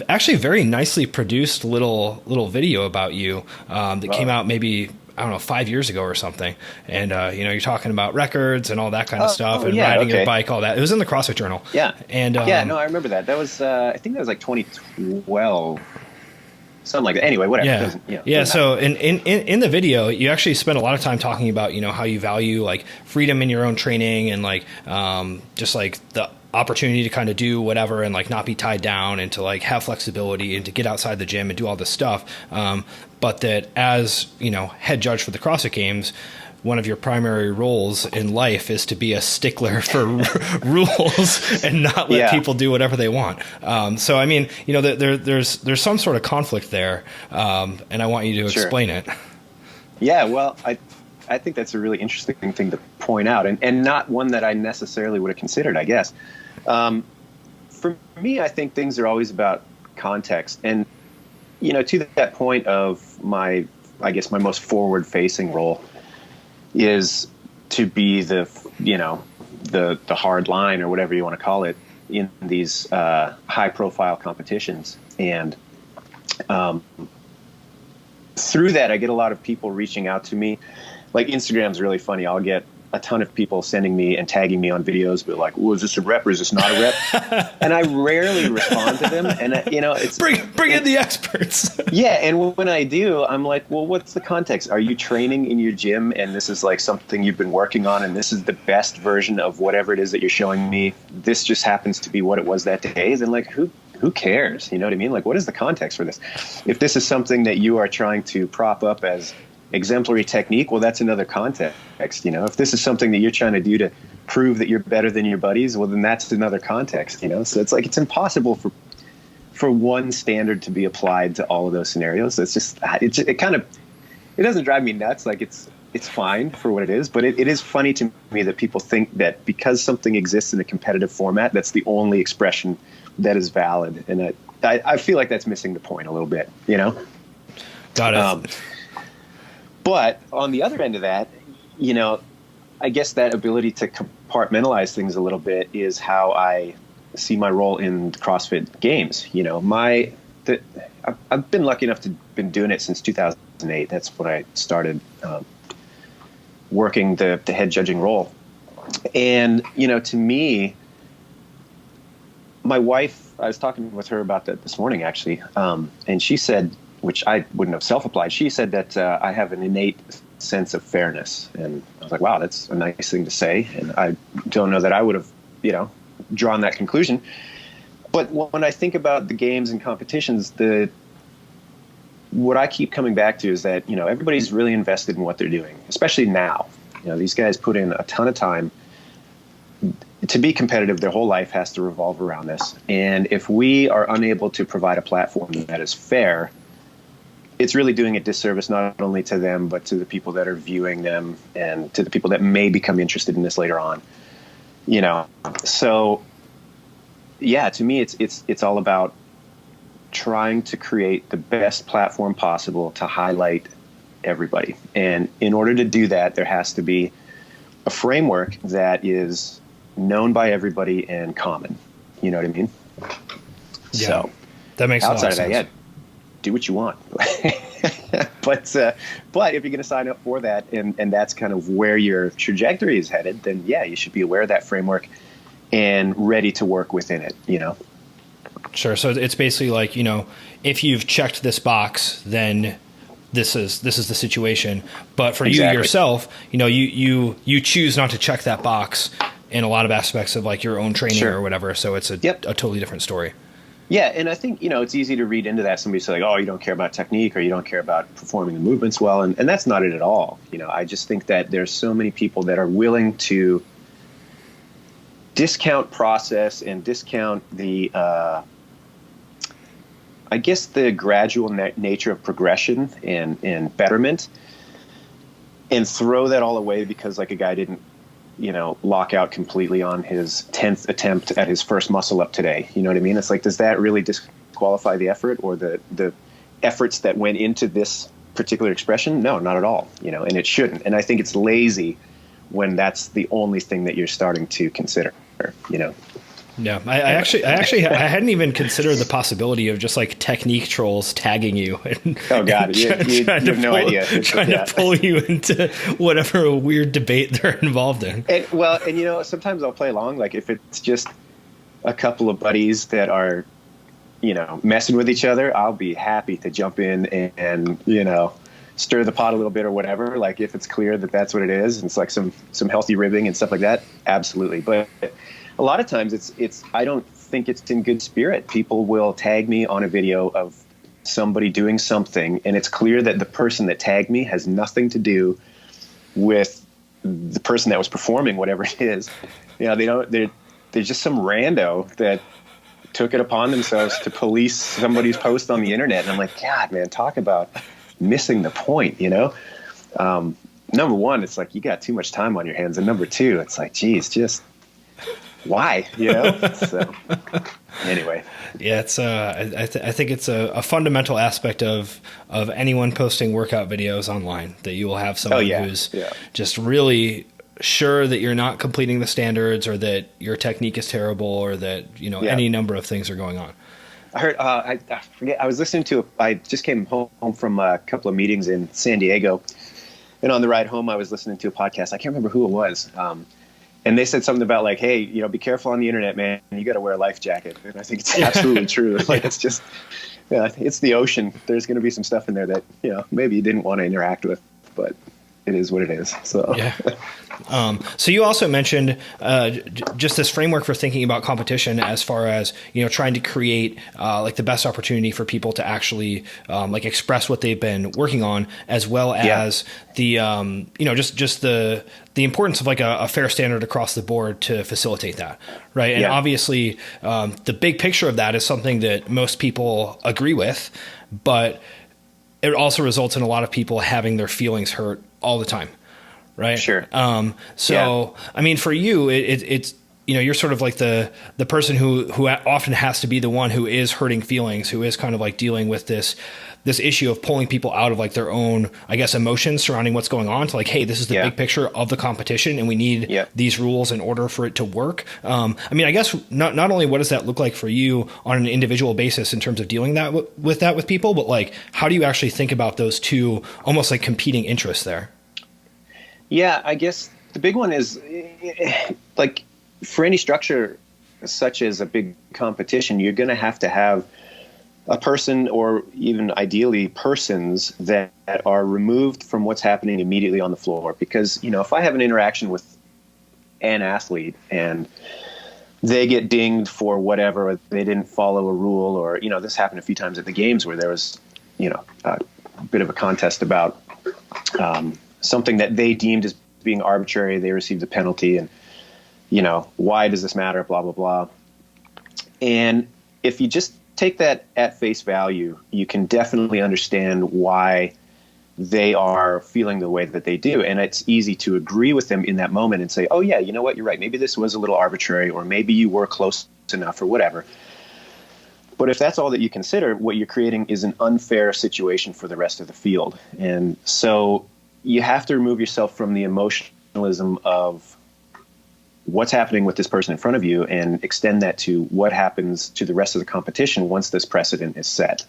actually very nicely produced little video about you that came out maybe, I don't know, 5 years ago or something. And you're talking about records and all that kind of stuff, and riding your bike, all that. It was in the CrossFit Journal. Yeah. And no, I remember that. That was I think that was like 2012. Something like that. Anyway, whatever. Yeah. So in the video, you actually spend a lot of time talking about, how you value like freedom in your own training and like just like the opportunity to kind of do whatever and like not be tied down and to like have flexibility and to get outside the gym and do all this stuff. But that as, head judge for the CrossFit Games, one of your primary roles in life is to be a stickler for rules and not let people do whatever they want. So, I mean, there's some sort of conflict there, and I want you to explain it. Yeah, well, I think that's a really interesting thing to point out, and not one that I necessarily would have considered, I guess. For me, I think things are always about context. And, to that point of my most forward-facing role is to be the hard line or whatever you want to call it in these high profile competitions. And through that, I get a lot of people reaching out to me. Like, Instagram's really funny. I'll get a ton of people sending me and tagging me on videos, but like, well, is this a rep or is this not a rep? And I rarely respond to them. And it's bring in the experts. Yeah. And when I do, I'm like, well, what's the context? Are you training in your gym and this is like something you've been working on and this is the best version of whatever it is that you're showing me? This just happens to be what it was that day. Then like, who cares? You know what I mean? Like, what is the context for this? If this is something that you are trying to prop up as exemplary technique, well, that's another context. If this is something that you're trying to do to prove that you're better than your buddies, well, then that's another context. So it's like, it's impossible for one standard to be applied to all of those scenarios. It's just, it doesn't drive me nuts. Like, it's fine for what it is, but it is funny to me that people think that because something exists in a competitive format, that's the only expression that is valid. And I feel like that's missing the point a little bit, Got it. But on the other end of that, I guess that ability to compartmentalize things a little bit is how I see my role in the CrossFit Games. I've been lucky enough to been doing it since 2008. That's when I started working the head judging role. And, to me, my wife, I was talking with her about that this morning, actually, and she said, which I wouldn't have self-applied. She said that I have an innate sense of fairness. And I was like, wow, that's a nice thing to say. And I don't know that I would have, drawn that conclusion. But when I think about the games and competitions, what I keep coming back to is that, everybody's really invested in what they're doing, especially now. These guys put in a ton of time. To be competitive, their whole life has to revolve around this. And if we are unable to provide a platform that is fair, it's really doing a disservice not only to them, but to the people that are viewing them and to the people that may become interested in this later on. So yeah, to me, it's all about trying to create the best platform possible to highlight everybody. And in order to do that, there has to be a framework that is known by everybody and common. You know what I mean? Yeah, so that makes outside a lot of sense. Do what you want. but if you're going to sign up for that, and that's kind of where your trajectory is headed, then yeah, you should be aware of that framework and ready to work within it, you know? Sure. So it's basically like, you know, if you've checked this box, then this is the situation. But for you yourself, you know, you choose not to check that box in a lot of aspects of like your own training or whatever. So it's a totally different story. Yeah. And I think, you know, it's easy to read into that. Somebody say like, oh, you don't care about technique or you don't care about performing the movements well. And that's not it at all. You know, I just think that there's so many people that are willing to discount process and discount the, I guess the gradual nature of progression and betterment, and throw that all away because like a guy didn't, you know, lock out completely on his 10th attempt at his first muscle up today. You know what I mean? It's like, does that really disqualify the effort or the efforts that went into this particular expression? No, not at all. You know, and it shouldn't. And I think it's lazy when that's the only thing that you're starting to consider, you know? Yeah, I actually I hadn't even considered the possibility of just like technique trolls tagging you. And, oh God, you have no idea. Trying to pull you into whatever weird debate they're involved in. And you know, sometimes I'll play along. Like if it's just a couple of buddies that are, you know, messing with each other, I'll be happy to jump in and you know, stir the pot a little bit or whatever. Like if it's clear that that's what it is, and it's like some healthy ribbing and stuff like that. Absolutely, but a lot of times it's I don't think it's in good spirit. People will tag me on a video of somebody doing something, and it's clear that the person that tagged me has nothing to do with the person that was performing whatever it is. You know, they're just some rando that took it upon themselves to police somebody's post on the internet. And I'm like, God, man, talk about missing the point, you know? Number one, it's like you got too much time on your hands. And number two, it's like, geez, just why, you know? So anyway. Yeah, it's I think it's a fundamental aspect of anyone posting workout videos online, that you will have someone who's just really sure that you're not completing the standards, or that your technique is terrible, or that, you know, any number of things are going on. I heard, I forget, I was listening to, I just came home from a couple of meetings in San Diego, and on the ride home, I was listening to a podcast. I can't remember who it was. And they said something about like, hey, you know, be careful on the internet, man. You got to wear a life jacket. And I think it's absolutely true. Like, it's just, it's the ocean. There's going to be some stuff in there that, you know, maybe you didn't want to interact with, but it is what it is. So, so you also mentioned just this framework for thinking about competition, as far as, you know, trying to create like the best opportunity for people to actually like express what they've been working on, as well as the you know, just the importance of like a fair standard across the board to facilitate that, right? And obviously the big picture of that is something that most people agree with, but it also results in a lot of people having their feelings hurt all the time. Right. Sure. I mean, for you, it's, you know, you're sort of like the person who often has to be the one who is hurting feelings, who is kind of like dealing with this issue of pulling people out of like their own, I guess, emotions surrounding what's going on, to like, hey, this is the big picture of the competition, and we need these rules in order for it to work. I mean, I guess not only what does that look like for you on an individual basis in terms of dealing with people, but like, how do you actually think about those two almost like competing interests there? Yeah, I guess the big one is like, for any structure such as a big competition, you're going to have a person, or even ideally persons, that are removed from what's happening immediately on the floor. Because, you know, if I have an interaction with an athlete and they get dinged for whatever, or they didn't follow a rule, or, you know, this happened a few times at the games where there was, you know, a bit of a contest about something that they deemed as being arbitrary. They received a penalty, and, you know, why does this matter? Blah, blah, blah. And if you just take that at face value, you can definitely understand why they are feeling the way that they do. And it's easy to agree with them in that moment and say, oh yeah, you know what? You're right. Maybe this was a little arbitrary, or maybe you were close enough, or whatever. But if that's all that you consider, what you're creating is an unfair situation for the rest of the field. And so you have to remove yourself from the emotionalism of what's happening with this person in front of you, and extend that to what happens to the rest of the competition once this precedent is set.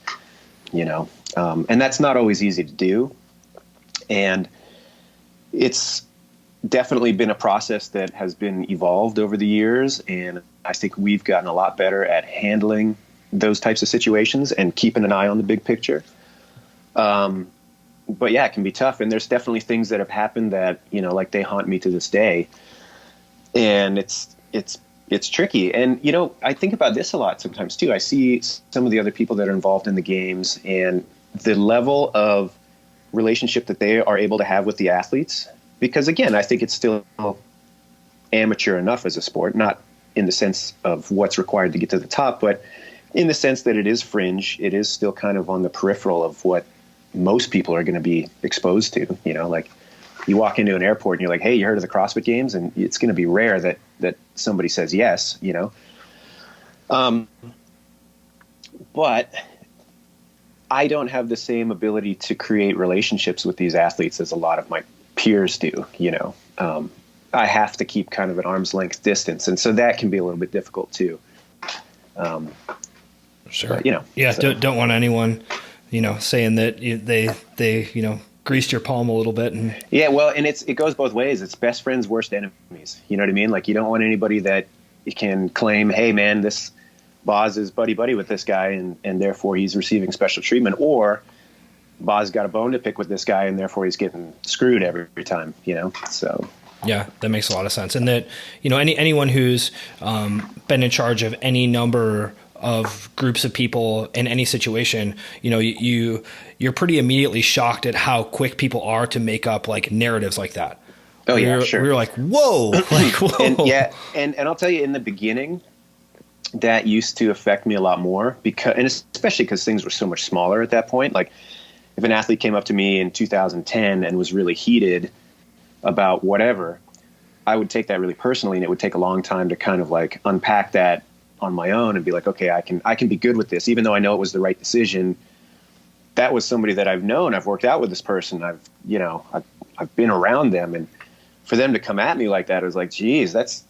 And that's not always easy to do. And it's definitely been a process that has been evolved over the years. And I think we've gotten a lot better at handling those types of situations and keeping an eye on the big picture. But yeah, it can be tough. And there's definitely things that have happened that, like they haunt me to this day. And it's tricky. And, I think about this a lot sometimes too. I see some of the other people that are involved in the games and the level of relationship that they are able to have with the athletes. Because again, I think it's still amateur enough as a sport, not in the sense of what's required to get to the top, but in the sense that it is fringe. It is still kind of on the peripheral of what most people are going to be exposed to, like you walk into an airport and you're like, hey, you heard of the CrossFit games? And it's going to be rare that somebody says yes, but I don't have the same ability to create relationships with these athletes as a lot of my peers do, I have to keep kind of an arm's length distance. And so that can be a little bit difficult too. Sure. But, yeah. So. Don't want anyone, saying that they greased your palm a little bit. And yeah, well, and it goes both ways. It's best friends, worst enemies. You know what I mean? Like you don't want anybody that can claim, hey man, this Boz is buddy with this guy and therefore he's receiving special treatment, or Boz got a bone to pick with this guy and therefore he's getting screwed every time, so. Yeah, that makes a lot of sense. And that, anyone who's been in charge of any number of groups of people in any situation, you're pretty immediately shocked at how quick people are to make up like narratives like that. Oh yeah, sure. We were like, whoa, And, yeah. And I'll tell you, in the beginning, that used to affect me a lot more and especially because things were so much smaller at that point. Like if an athlete came up to me in 2010 and was really heated about whatever, I would take that really personally, and it would take a long time to kind of like unpack that on my own and be like, okay, I can be good with this, even though I know it was the right decision. That was somebody that I've known. I've worked out with this person. I've been around them, and for them to come at me like that, it was like, geez, that's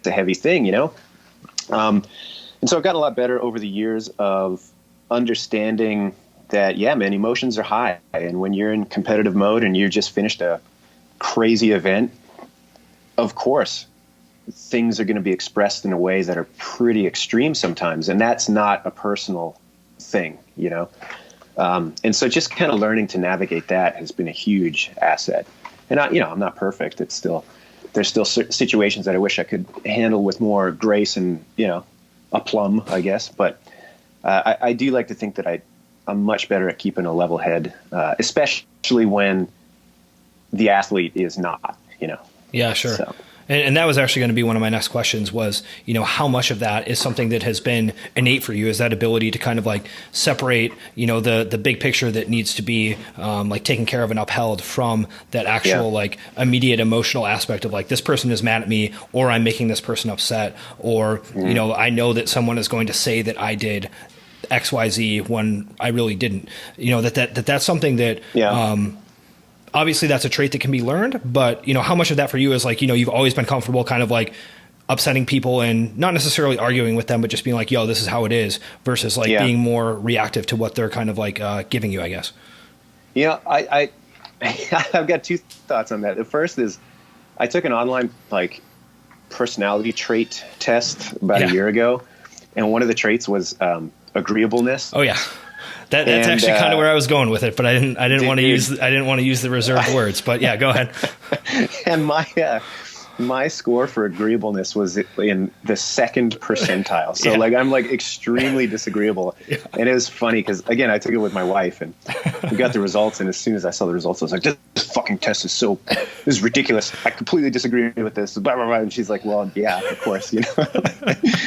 a heavy thing, And so I've gotten a lot better over the years of understanding that, yeah, man, emotions are high. And when you're in competitive mode and you just finished a crazy event, of course, things are going to be expressed in a way that are pretty extreme sometimes. And that's not a personal thing, And so just kind of learning to navigate that has been a huge asset. And I'm not perfect. There's still situations that I wish I could handle with more grace and, aplomb, I guess. But I do like to think that I'm much better at keeping a level head, especially when the athlete is not, Yeah, sure. So. And that was actually going to be one of my next questions was, how much of that is something that has been innate for you? Is that ability to kind of like separate, the big picture that needs to be like taken care of and upheld from that actual like immediate emotional aspect of like, this person is mad at me, or I'm making this person upset, or, I know that someone is going to say that I did XYZ when I really didn't, that's something that, obviously that's a trait that can be learned, but how much of that for you is like, you've always been comfortable kind of like upsetting people and not necessarily arguing with them, but just being like, yo, this is how it is, versus like being more reactive to what they're kind of like giving you, I guess. I I've got two thoughts on that. The first is I took an online like personality trait test about a year ago. And one of the traits was agreeableness. Oh yeah. That's actually kind of where I was going with it, but I didn't want to use the reserved words. But yeah, go ahead. And my score for agreeableness was in the second percentile. So like I'm like extremely disagreeable. Yeah. And it was funny because again I took it with my wife and we got the results. And as soon as I saw the results, I was like, this fucking test this is ridiculous. I completely disagree with this. Blah, blah, blah. And she's like, well, yeah, of course,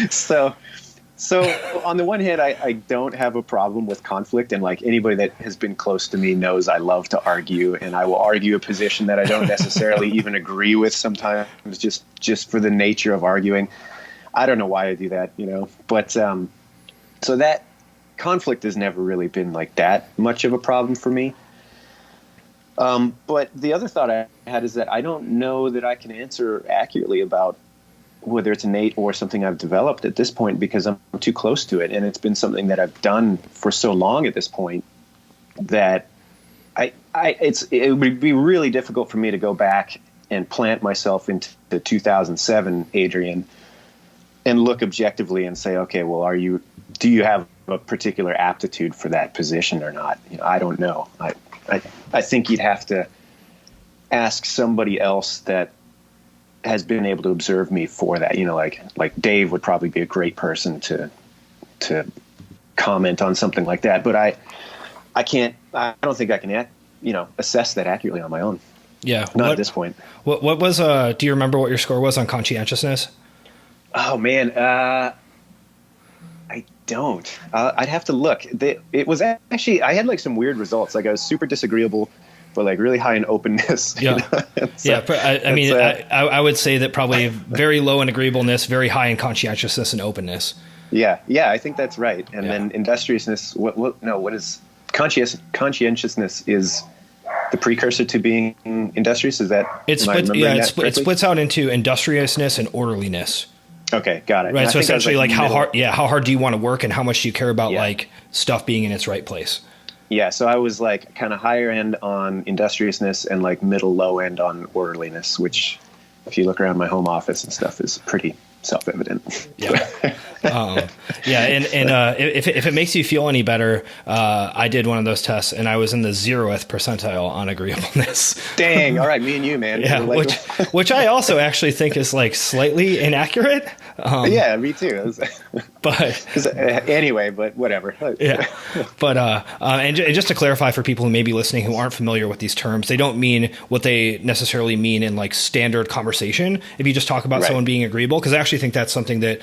So on the one hand, I don't have a problem with conflict, and like anybody that has been close to me knows I love to argue, and I will argue a position that I don't necessarily even agree with sometimes just for the nature of arguing. I don't know why I do that, but so that conflict has never really been like that much of a problem for me. But the other thought I had is that I don't know that I can answer accurately about whether it's innate or something I've developed at this point because I'm too close to it. And it's been something that I've done for so long at this point that it would be really difficult for me to go back and plant myself into the 2007 Adrian and look objectively and say, okay, well, do you have a particular aptitude for that position or not? I don't know. I think you'd have to ask somebody else that has been able to observe me for that. Like Dave would probably be a great person to comment on something like that. But I don't think I can, assess that accurately on my own. Yeah. Not at this point. What was, do you remember what your score was on conscientiousness? Oh man. I don't, I'd have to look. It was actually, I had like some weird results. Like I was super disagreeable, but like really high in openness. Yeah. So, yeah. I would say that probably very low in agreeableness, very high in conscientiousness and openness. Yeah. Yeah. I think that's right. And then industriousness, what is conscientiousness is the precursor to being industrious. Is that, it splits out into industriousness and orderliness. Okay. Got it. Right. So essentially like how hard do you want to work and how much do you care about like stuff being in its right place? Yeah. So I was like kind of higher end on industriousness and like low end on orderliness, which if you look around my home office and stuff is pretty self-evident. Yeah. If it makes you feel any better, I did one of those tests and I was in the 0th percentile on agreeableness. Dang. All right. Me and you, man. Yeah. Which I also actually think is like slightly inaccurate. Yeah, me too. But anyway, but whatever. Yeah. But, and just to clarify for people who may be listening who aren't familiar with these terms, they don't mean what they necessarily mean in like standard conversation. If you just talk about someone being agreeable, because I actually think that's something that,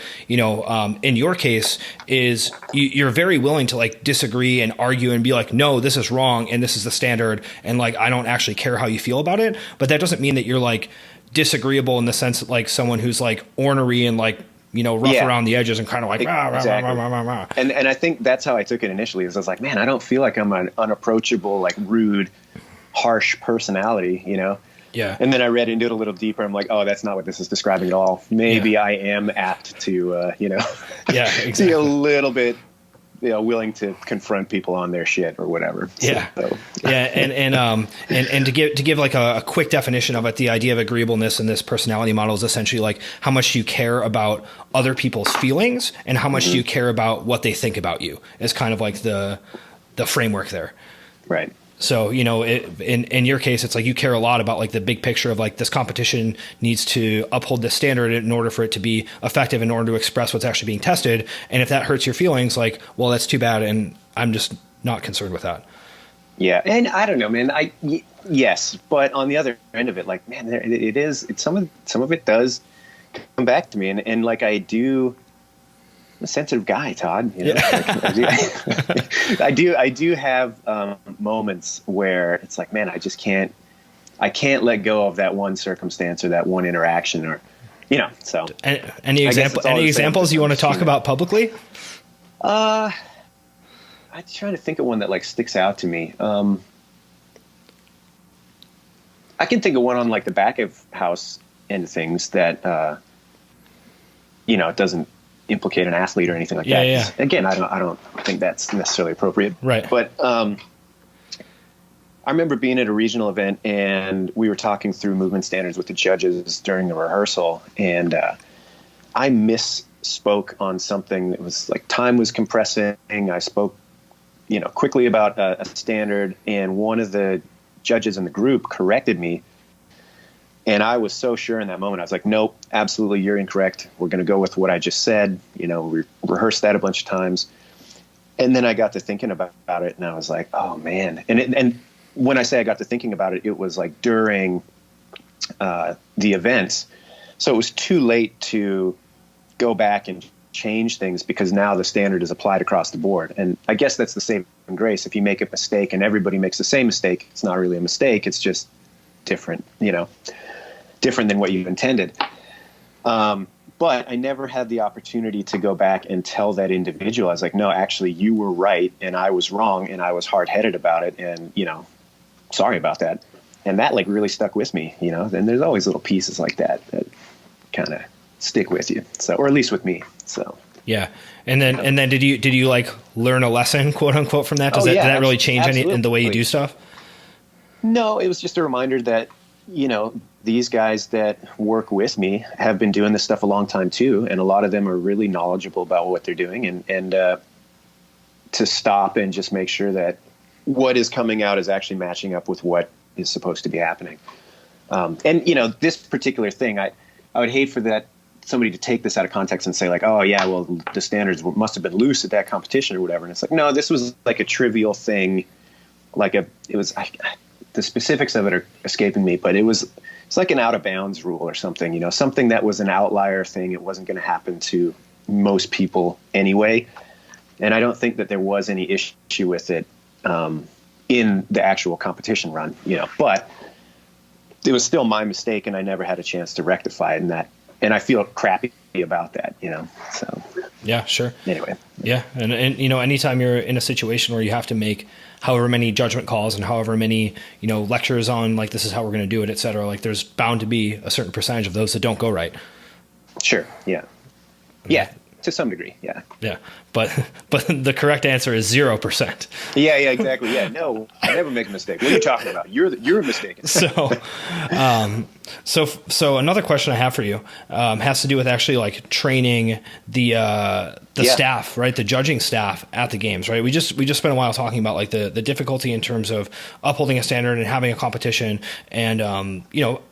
in your case is you're very willing to like disagree and argue and be like, no, this is wrong. And this is the standard. And like, I don't actually care how you feel about it. But that doesn't mean that you're like disagreeable in the sense that like someone who's like ornery and like, rough around the edges and kind of like, exactly. rah, rah, rah, rah, rah. And I think that's how I took it initially is I was like, man, I don't feel like I'm an unapproachable, like rude, harsh personality, Yeah. And then I read into it a little deeper. I'm like, oh, that's not what this is describing at all. Maybe I am apt to, yeah, exactly. be a little bit, willing to confront people on their shit or whatever. Yeah. So. Yeah. And to give like a quick definition of it, the idea of agreeableness in this personality model is essentially like how much you care about other people's feelings and how much you care about what they think about you is kind of like the framework there. Right. So, in your case, it's like you care a lot about like the big picture of like this competition needs to uphold this standard in order for it to be effective in order to express what's actually being tested. And if that hurts your feelings, like, well, that's too bad. And I'm just not concerned with that. Yeah. And I don't know, man, yes. But on the other end of it, like, man, some of it does come back to me. And like I do. I'm a sensitive guy, Todd. I do have moments where it's like, man, I can't let go of that one circumstance or that one interaction or, so. Any examples you want to talk about publicly? I'm trying to think of one that like sticks out to me. I can think of one on like the back of house end of things that, it doesn't implicate an athlete or anything like that. Yeah. Again, I don't think that's necessarily appropriate. Right. But I remember being at a regional event and we were talking through movement standards with the judges during the rehearsal, and I misspoke on something that was like time was compressing. I spoke, quickly about a standard, and one of the judges in the group corrected me. And I was so sure in that moment. I was like, nope, absolutely, you're incorrect. We're going to go with what I just said. We rehearsed that a bunch of times. And then I got to thinking about it, and I was like, oh, man. And when I say I got to thinking about it, it was like during the event. So it was too late to go back and change things because now the standard is applied across the board. And I guess that's the same in grace. If you make a mistake and everybody makes the same mistake, it's not really a mistake. It's just different, different than what you intended. But I never had the opportunity to go back and tell that individual. I was like, no, actually you were right and I was wrong and I was hard-headed about it. And, sorry about that. And that like really stuck with me, and there's always little pieces like that kind of stick with you. So, or at least with me. So. Yeah. And then did you like learn a lesson, quote unquote, from that? Did that really change any in the way you do stuff? No, it was just a reminder that, these guys that work with me have been doing this stuff a long time too. And a lot of them are really knowledgeable about what they're doing, and to stop and just make sure that what is coming out is actually matching up with what is supposed to be happening. And this particular thing, I would hate for somebody to take this out of context and say like, oh yeah, well the standards must have been loose at that competition or whatever. And it's like, no, this was like a trivial thing. The specifics of it are escaping me, but it's like an out of bounds rule or something, something that was an outlier thing. It wasn't going to happen to most people anyway. And I don't think that there was any issue with it in the actual competition run, but it was still my mistake, and I never had a chance to rectify it. And I feel crappy about that, so. Yeah, sure. Anyway. Yeah. And anytime you're in a situation where you have to make however many judgment calls and however many, lectures on like, this is how we're going to do it, et cetera, like there's bound to be a certain percentage of those that don't go right. Sure. Yeah. Yeah. To some degree. Yeah. Yeah. But the correct answer is 0%. Yeah, exactly. Yeah. No, I never make a mistake. What are you talking about? You're mistaken. So another question I have for you has to do with actually like training the staff, right? The judging staff at the games, right? We just spent a while talking about like the difficulty in terms of upholding a standard and having a competition, and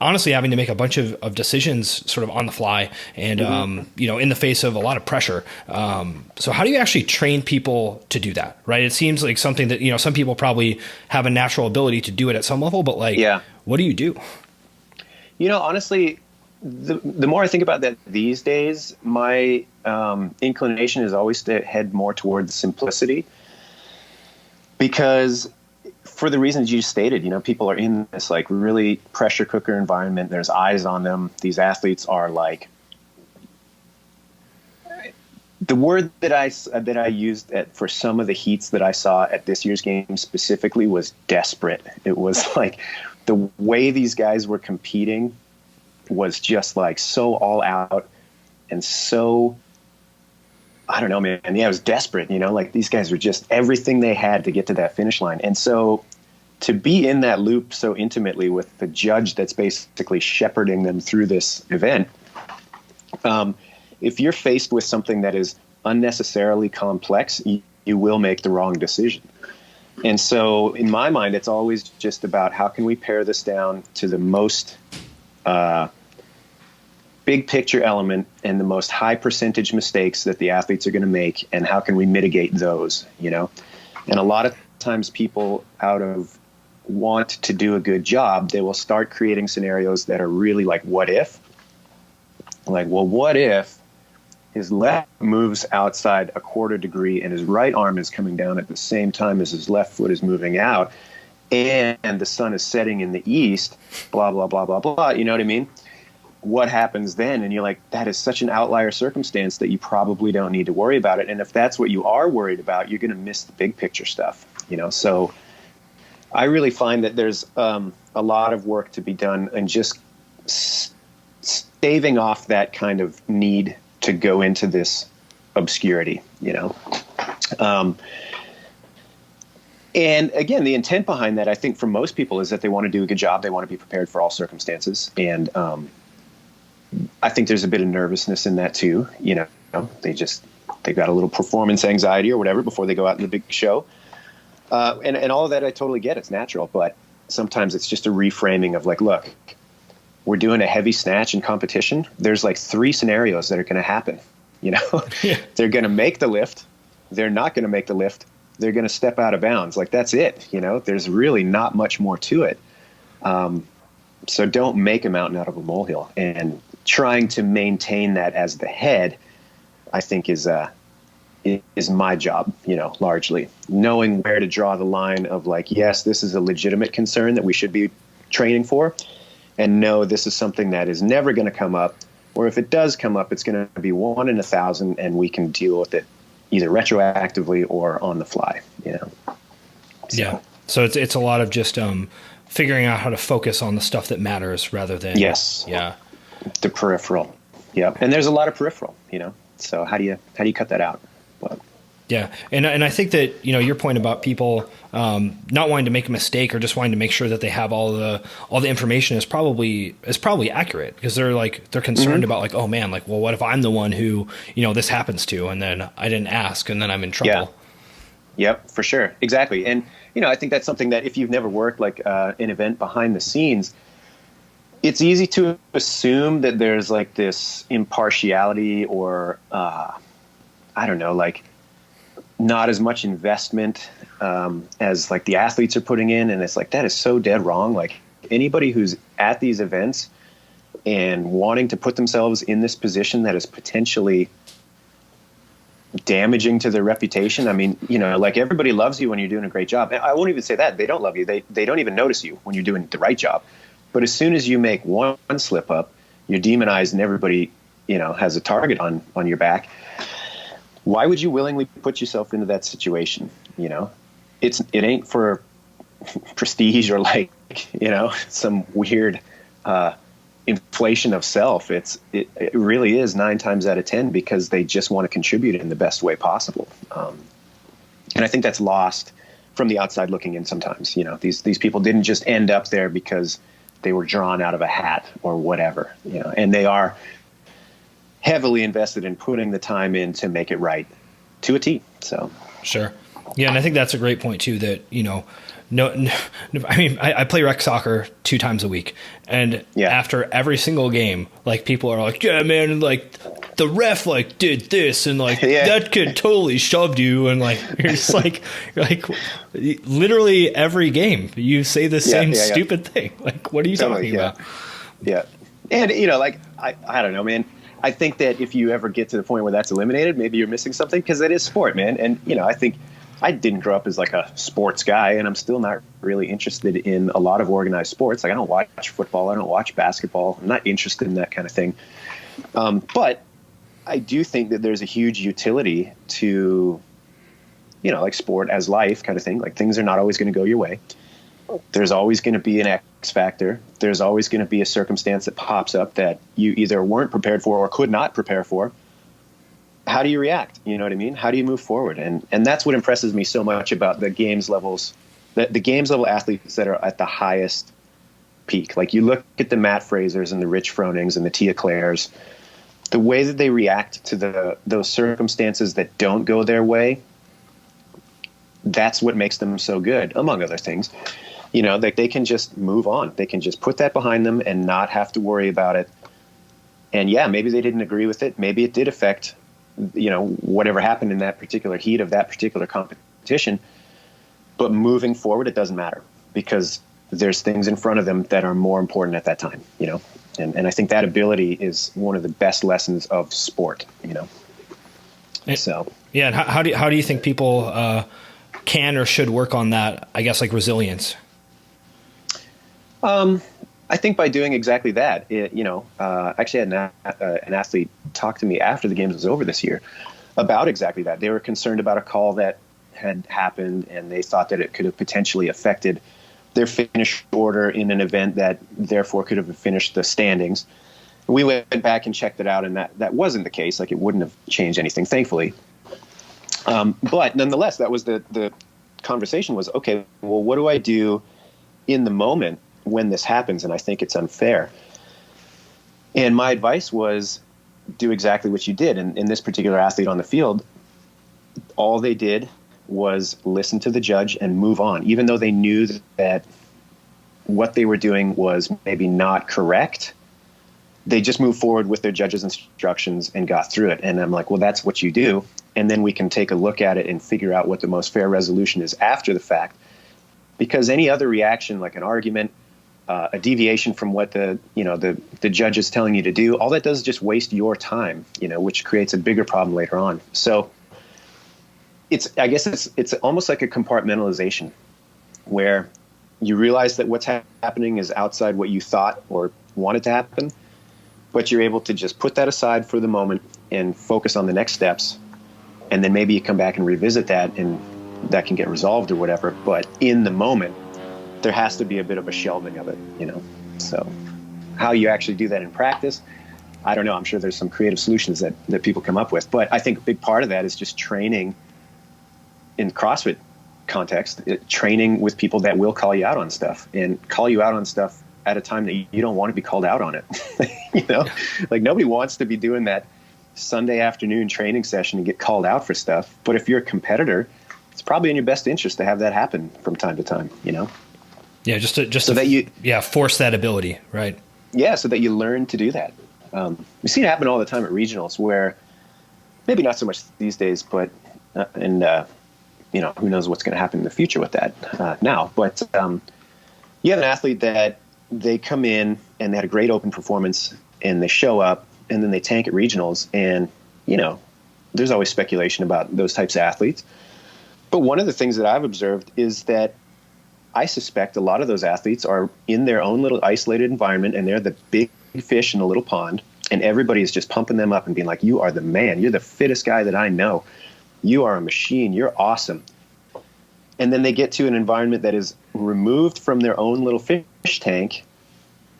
honestly having to make a bunch of decisions sort of on the fly, and in the face of a lot of pressure. So how do you actually train people to do that, right? It seems like something that some people probably have a natural ability to do it at some level, but like, what do you do? Honestly, the more I think about that these days, my inclination is always to head more towards simplicity, because for the reasons you stated, people are in this like really pressure cooker environment. There's eyes on them. These athletes are like, the word that I used for some of the heats that I saw at this year's game specifically was desperate. It was like the way these guys were competing was just like so all out and so, I don't know, man. Yeah, it was desperate, like these guys were just everything they had to get to that finish line. And so to be in that loop so intimately with the judge that's basically shepherding them through this event, if you're faced with something that is unnecessarily complex, you will make the wrong decision. And so in my mind, it's always just about how can we pare this down to the most big picture element and the most high percentage mistakes that the athletes are going to make, and how can we mitigate those, And a lot of times people, out of want to do a good job, they will start creating scenarios that are really like, what if? Like, well, what if his left moves outside a quarter degree and his right arm is coming down at the same time as his left foot is moving out, and the sun is setting in the east, blah, blah, blah, blah, blah. You know what I mean? What happens then? And you're like, that is such an outlier circumstance that you probably don't need to worry about it. And if that's what you are worried about, you're going to miss the big picture stuff, So I really find that there's a lot of work to be done, and just staving off that kind of need to go into this obscurity, And again, the intent behind that, I think for most people, is that they want to do a good job. They want to be prepared for all circumstances. And I think there's a bit of nervousness in that too. They got a little performance anxiety or whatever before they go out in the big show. And all of that, I totally get. It's natural, but sometimes it's just a reframing of like, look, we're doing a heavy snatch in competition. There's like 3 scenarios that are going to happen. Yeah. They're going to make the lift. They're not going to make the lift. They're going to step out of bounds. Like, that's it. There's really not much more to it. So don't make a mountain out of a molehill. And trying to maintain that as the head, I think is my job, largely knowing where to draw the line of like, yes, this is a legitimate concern that we should be training for. And no, this is something that is never going to come up, or if it does come up, it's going to be 1 in 1,000, and we can deal with it either retroactively or on the fly. So. Yeah. So it's a lot of just figuring out how to focus on the stuff that matters rather than the peripheral. Yep. And there's a lot of peripheral, so how do you cut that out? Well, yeah. And I think that, your point about people not wanting to make a mistake or just wanting to make sure that they have all the information is probably accurate, because they're concerned about like, oh man, like, well, what if I'm the one who, this happens to, and then I didn't ask and then I'm in trouble. Yeah. Yep, for sure. Exactly. And, I think that's something that if you've never worked like an event behind the scenes, it's easy to assume that there's like this impartiality or, I don't know, like not as much investment as like the athletes are putting in. And it's like, that is so dead wrong. Like anybody who's at these events and wanting to put themselves in this position that is potentially damaging to their reputation. I mean, like everybody loves you when you're doing a great job. And I won't even say that. They don't love you. They don't even notice you when you're doing the right job. But as soon as you make one slip up, you're demonized and everybody, has a target on your back. Why would you willingly put yourself into that situation? It ain't for prestige or like, some weird inflation of self. It really is 9 times out of 10 because they just want to contribute in the best way possible. And I think that's lost from the outside looking in sometimes. These people didn't just end up there because they were drawn out of a hat or whatever, and they are heavily invested in putting the time in to make it right to a T. So sure. Yeah. And I think that's a great point too, that, no, I mean, I play rec soccer 2 times a week, and after every single game, like people are like, yeah, man, like the ref like did this and like that kid totally shoved you, and like you're just like literally every game you say the same stupid thing. Like, what are you talking about? Yeah, and like I don't know, man. I think that if you ever get to the point where that's eliminated, maybe you're missing something, because it is sport, man. And I think I didn't grow up as like a sports guy, and I'm still not really interested in a lot of organized sports. Like I don't watch football. I don't watch basketball. I'm not interested in that kind of thing. But I do think that there's a huge utility to, like sport as life kind of thing. Like things are not always going to go your way. There's always going to be an X factor. There's always going to be a circumstance that pops up that you either weren't prepared for or could not prepare for. How do you react? You know what I mean? How do you move forward? And that's what impresses me so much about the games levels, the games level athletes that are at the highest peak. Like you look at the Matt Frasers and the Rich Fronings and the Tia Claires, the way that they react to those circumstances that don't go their way, that's what makes them so good, among other things. Like they can just move on. They can just put that behind them and not have to worry about it. And maybe they didn't agree with it. Maybe it did affect whatever happened in that particular heat of that particular competition. But moving forward, it doesn't matter, because there's things in front of them that are more important at that time, and I think that ability is one of the best lessons of sport, So. Yeah. And how do you think people can or should work on that, I guess, like resilience? I think by doing exactly that. Actually had an athlete talk to me after the games was over this year about exactly that. They were concerned about a call that had happened, and they thought that it could have potentially affected their finish order in an event that therefore could have finished the standings. We went back and checked it out, and that wasn't the case. Like it wouldn't have changed anything, thankfully. But nonetheless, that was the conversation was, okay, well, what do I do in the moment when this happens? And I think it's unfair. And my advice was do exactly what you did. And in this particular athlete on the field, all they did was listen to the judge and move on, even though they knew that what they were doing was maybe not correct. They just moved forward with their judge's instructions and got through it. And I'm like, well, that's what you do. And then we can take a look at it and figure out what the most fair resolution is after the fact. Because any other reaction, like an argument, a deviation from what the judge is telling you to do, all that does is just waste your time, which creates a bigger problem later on. So I guess it's almost like a compartmentalization where you realize that what's happening is outside what you thought or wanted to happen, but you're able to just put that aside for the moment and focus on the next steps. And then maybe you come back and revisit that, and that can get resolved or whatever. But in the moment, there has to be a bit of a shelving of it, So how you actually do that in practice, I don't know. I'm sure there's some creative solutions that people come up with. But I think a big part of that is just training in CrossFit context, training with people that will call you out on stuff and call you out on stuff at a time that you don't want to be called out on it. Like nobody wants to be doing that Sunday afternoon training session and get called out for stuff. But if you're a competitor, it's probably in your best interest to have that happen from time to time, Yeah. Just to force that ability. Right. Yeah. So that you learn to do that. We see it happen all the time at regionals where maybe not so much these days, but, who knows what's going to happen in the future with that now. But you have an athlete that they come in and they had a great open performance and they show up and then they tank at regionals. And, there's always speculation about those types of athletes. But one of the things that I've observed is that I suspect a lot of those athletes are in their own little isolated environment and they're the big fish in a little pond. And everybody is just pumping them up and being like, you are the man. You're the fittest guy that I know. You are a machine. You're awesome. And then they get to an environment that is removed from their own little fish tank.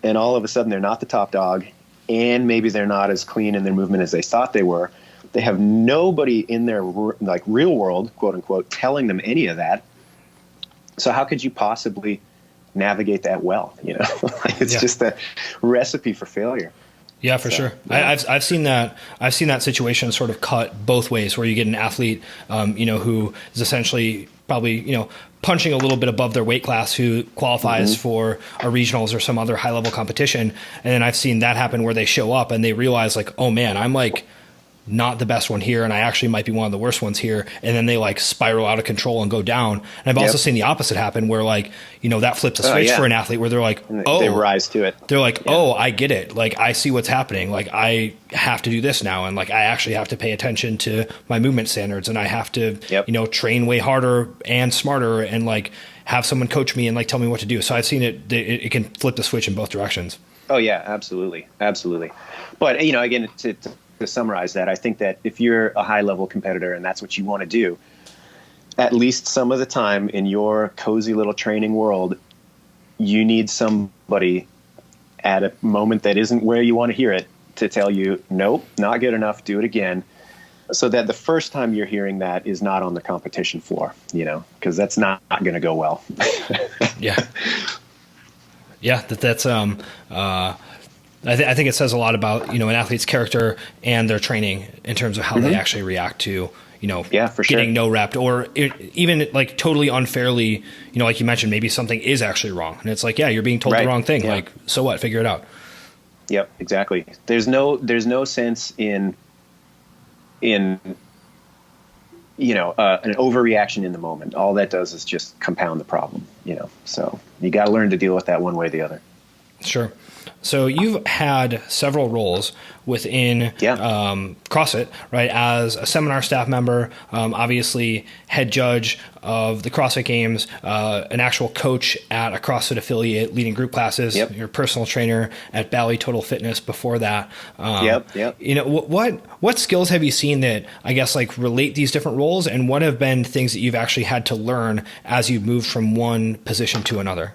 And all of a sudden they're not the top dog. And maybe they're not as clean in their movement as they thought they were. They have nobody in their real world, quote unquote, telling them any of that. So how could you possibly navigate that well? It's just a recipe for failure. Yeah, for sure. Yeah. I've seen that situation sort of cut both ways, where you get an athlete, who is essentially probably, punching a little bit above their weight class, who qualifies for a regionals or some other high level competition. And then I've seen that happen where they show up and they realize like, oh man, I'm like not the best one here, and I actually might be one of the worst ones here, and then they like spiral out of control and go down. And I've also seen the opposite happen where like, that flips a switch for an athlete where they're like, they rise to it. They're like, oh, I get it. Like I see what's happening. Like I have to do this now. And like, I actually have to pay attention to my movement standards, and I have to, train way harder and smarter, and like have someone coach me and like tell me what to do. So I've seen it can flip the switch in both directions. Oh yeah, absolutely. Absolutely. But again, to summarize that, I think that if you're a high level competitor and that's what you want to do, at least some of the time in your cozy little training world, you need somebody at a moment that isn't where you want to hear it to tell you, nope, not good enough, do it again. So that the first time you're hearing that is not on the competition floor, because that's not going to go well. Yeah. Yeah. That's, I think it says a lot about, an athlete's character and their training in terms of how they actually react to, getting no rep, or even like totally unfairly, like you mentioned, maybe something is actually wrong. And it's like, yeah, you're being told the wrong thing. Yeah. Like, so what? Figure it out. Yep, exactly. There's no sense in an overreaction in the moment. All that does is just compound the problem, so you got to learn to deal with that one way or the other. Sure. So you've had several roles within CrossFit, right? As a seminar staff member, obviously head judge of the CrossFit Games, an actual coach at a CrossFit affiliate, leading group classes. Yep. Your personal trainer at Bally Total Fitness before that. What skills have you seen that I guess like relate these different roles, and what have been things that you've actually had to learn as you've moved from one position to another?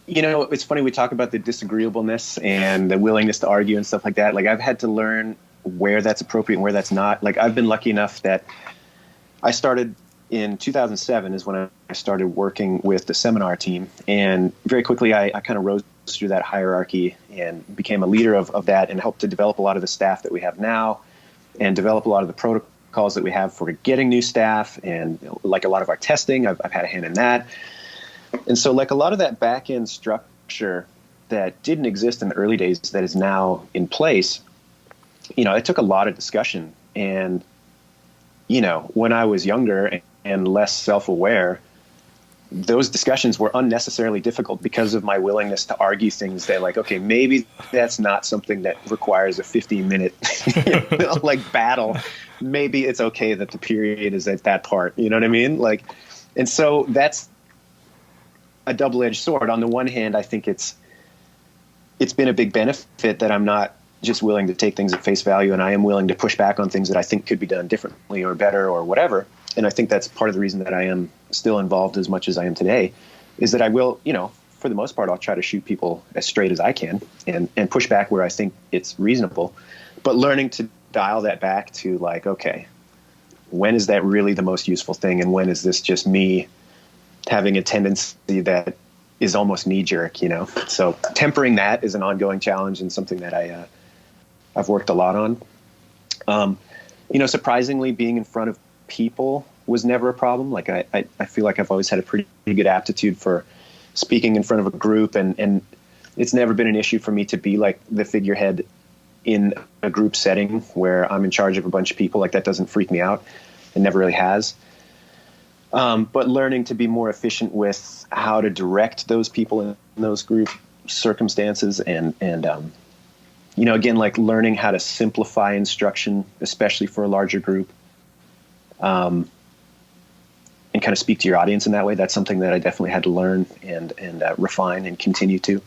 It's funny, we talk about the disagreeableness and the willingness to argue and stuff like that. Like I've had to learn where that's appropriate and where that's not. Like I've been lucky enough that I started in 2007 is when I started working with the seminar team. And very quickly, I kind of rose through that hierarchy and became a leader of that, and helped to develop a lot of the staff that we have now and develop a lot of the protocols that we have for getting new staff, and like a lot of our testing, I've had a hand in that. And so like a lot of that back end structure that didn't exist in the early days that is now in place, it took a lot of discussion. And, when I was younger and less self-aware, those discussions were unnecessarily difficult because of my willingness to argue things that like, okay, maybe that's not something that requires a 15-minute like battle. Maybe it's okay that the period is at that part. You know what I mean? Like, and so that's a double-edged sword. On the one hand, I think it's been a big benefit that I'm not just willing to take things at face value, and I am willing to push back on things that I think could be done differently or better or whatever. And I think that's part of the reason that I am still involved as much as I am today, is that I will, for the most part, I'll try to shoot people as straight as I can and push back where I think it's reasonable. But learning to dial that back to like, okay, when is that really the most useful thing? And when is this just me having a tendency that is almost knee jerk, you know? So tempering that is an ongoing challenge and something that I've worked a lot on. You know, surprisingly, being in front of people was never a problem. Like I feel like I've always had a pretty good aptitude for speaking in front of a group, and it's never been an issue for me to be like the figurehead in a group setting where I'm in charge of a bunch of people. Like that doesn't freak me out. It never really has. But learning to be more efficient with how to direct those people in those group circumstances and you know, again, like learning how to simplify instruction, especially for a larger group, and kind of speak to your audience in that way. That's something that I definitely had to learn and refine and continue to.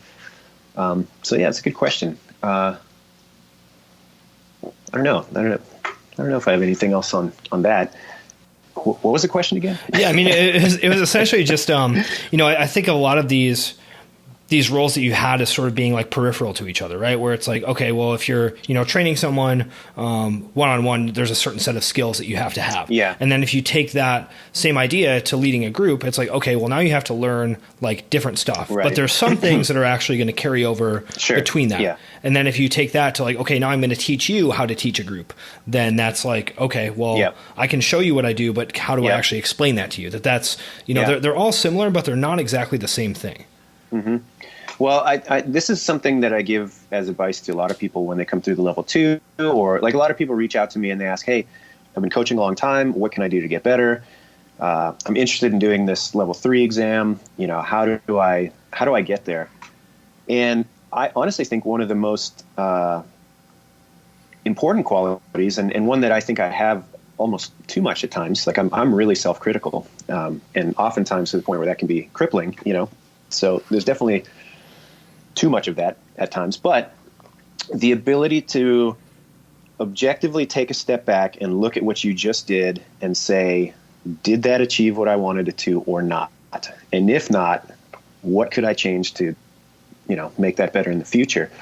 So yeah, it's a good question. I don't know if I have anything else on that. What was the question again? Yeah, I mean, it was essentially just, you know, I think of a lot of these roles that you had as sort of being like peripheral to each other, right? Where it's like, okay, well, if you're, you know, training someone one-on-one, there's a certain set of skills that you have to have. Yeah. And then if you take that same idea to leading a group, it's like, okay, well, now you have to learn like different stuff. Right. But there's some things that are actually going to carry over between that. Yeah. And then if you take that to like, okay, now I'm going to teach you how to teach a group, then that's like, okay, well, I can show you what I do, but how do I actually explain that to you? That's, you know, they're all similar, but they're not exactly the same thing. Mm-hmm. Well, this is something that I give as advice to a lot of people when they come through the level 2, or like a lot of people reach out to me and they ask, hey, I've been coaching a long time. What can I do to get better? I'm interested in doing this level 3 exam. You know, how do I get there? And I honestly think one of the most important qualities, and one that I think I have almost too much at times, like I'm really self-critical, and oftentimes to the point where that can be crippling, you know. So there's definitely too much of that at times, but the ability to objectively take a step back and look at what you just did and say, did that achieve what I wanted it to or not? And if not, what could I change to, you know, make that better in the future?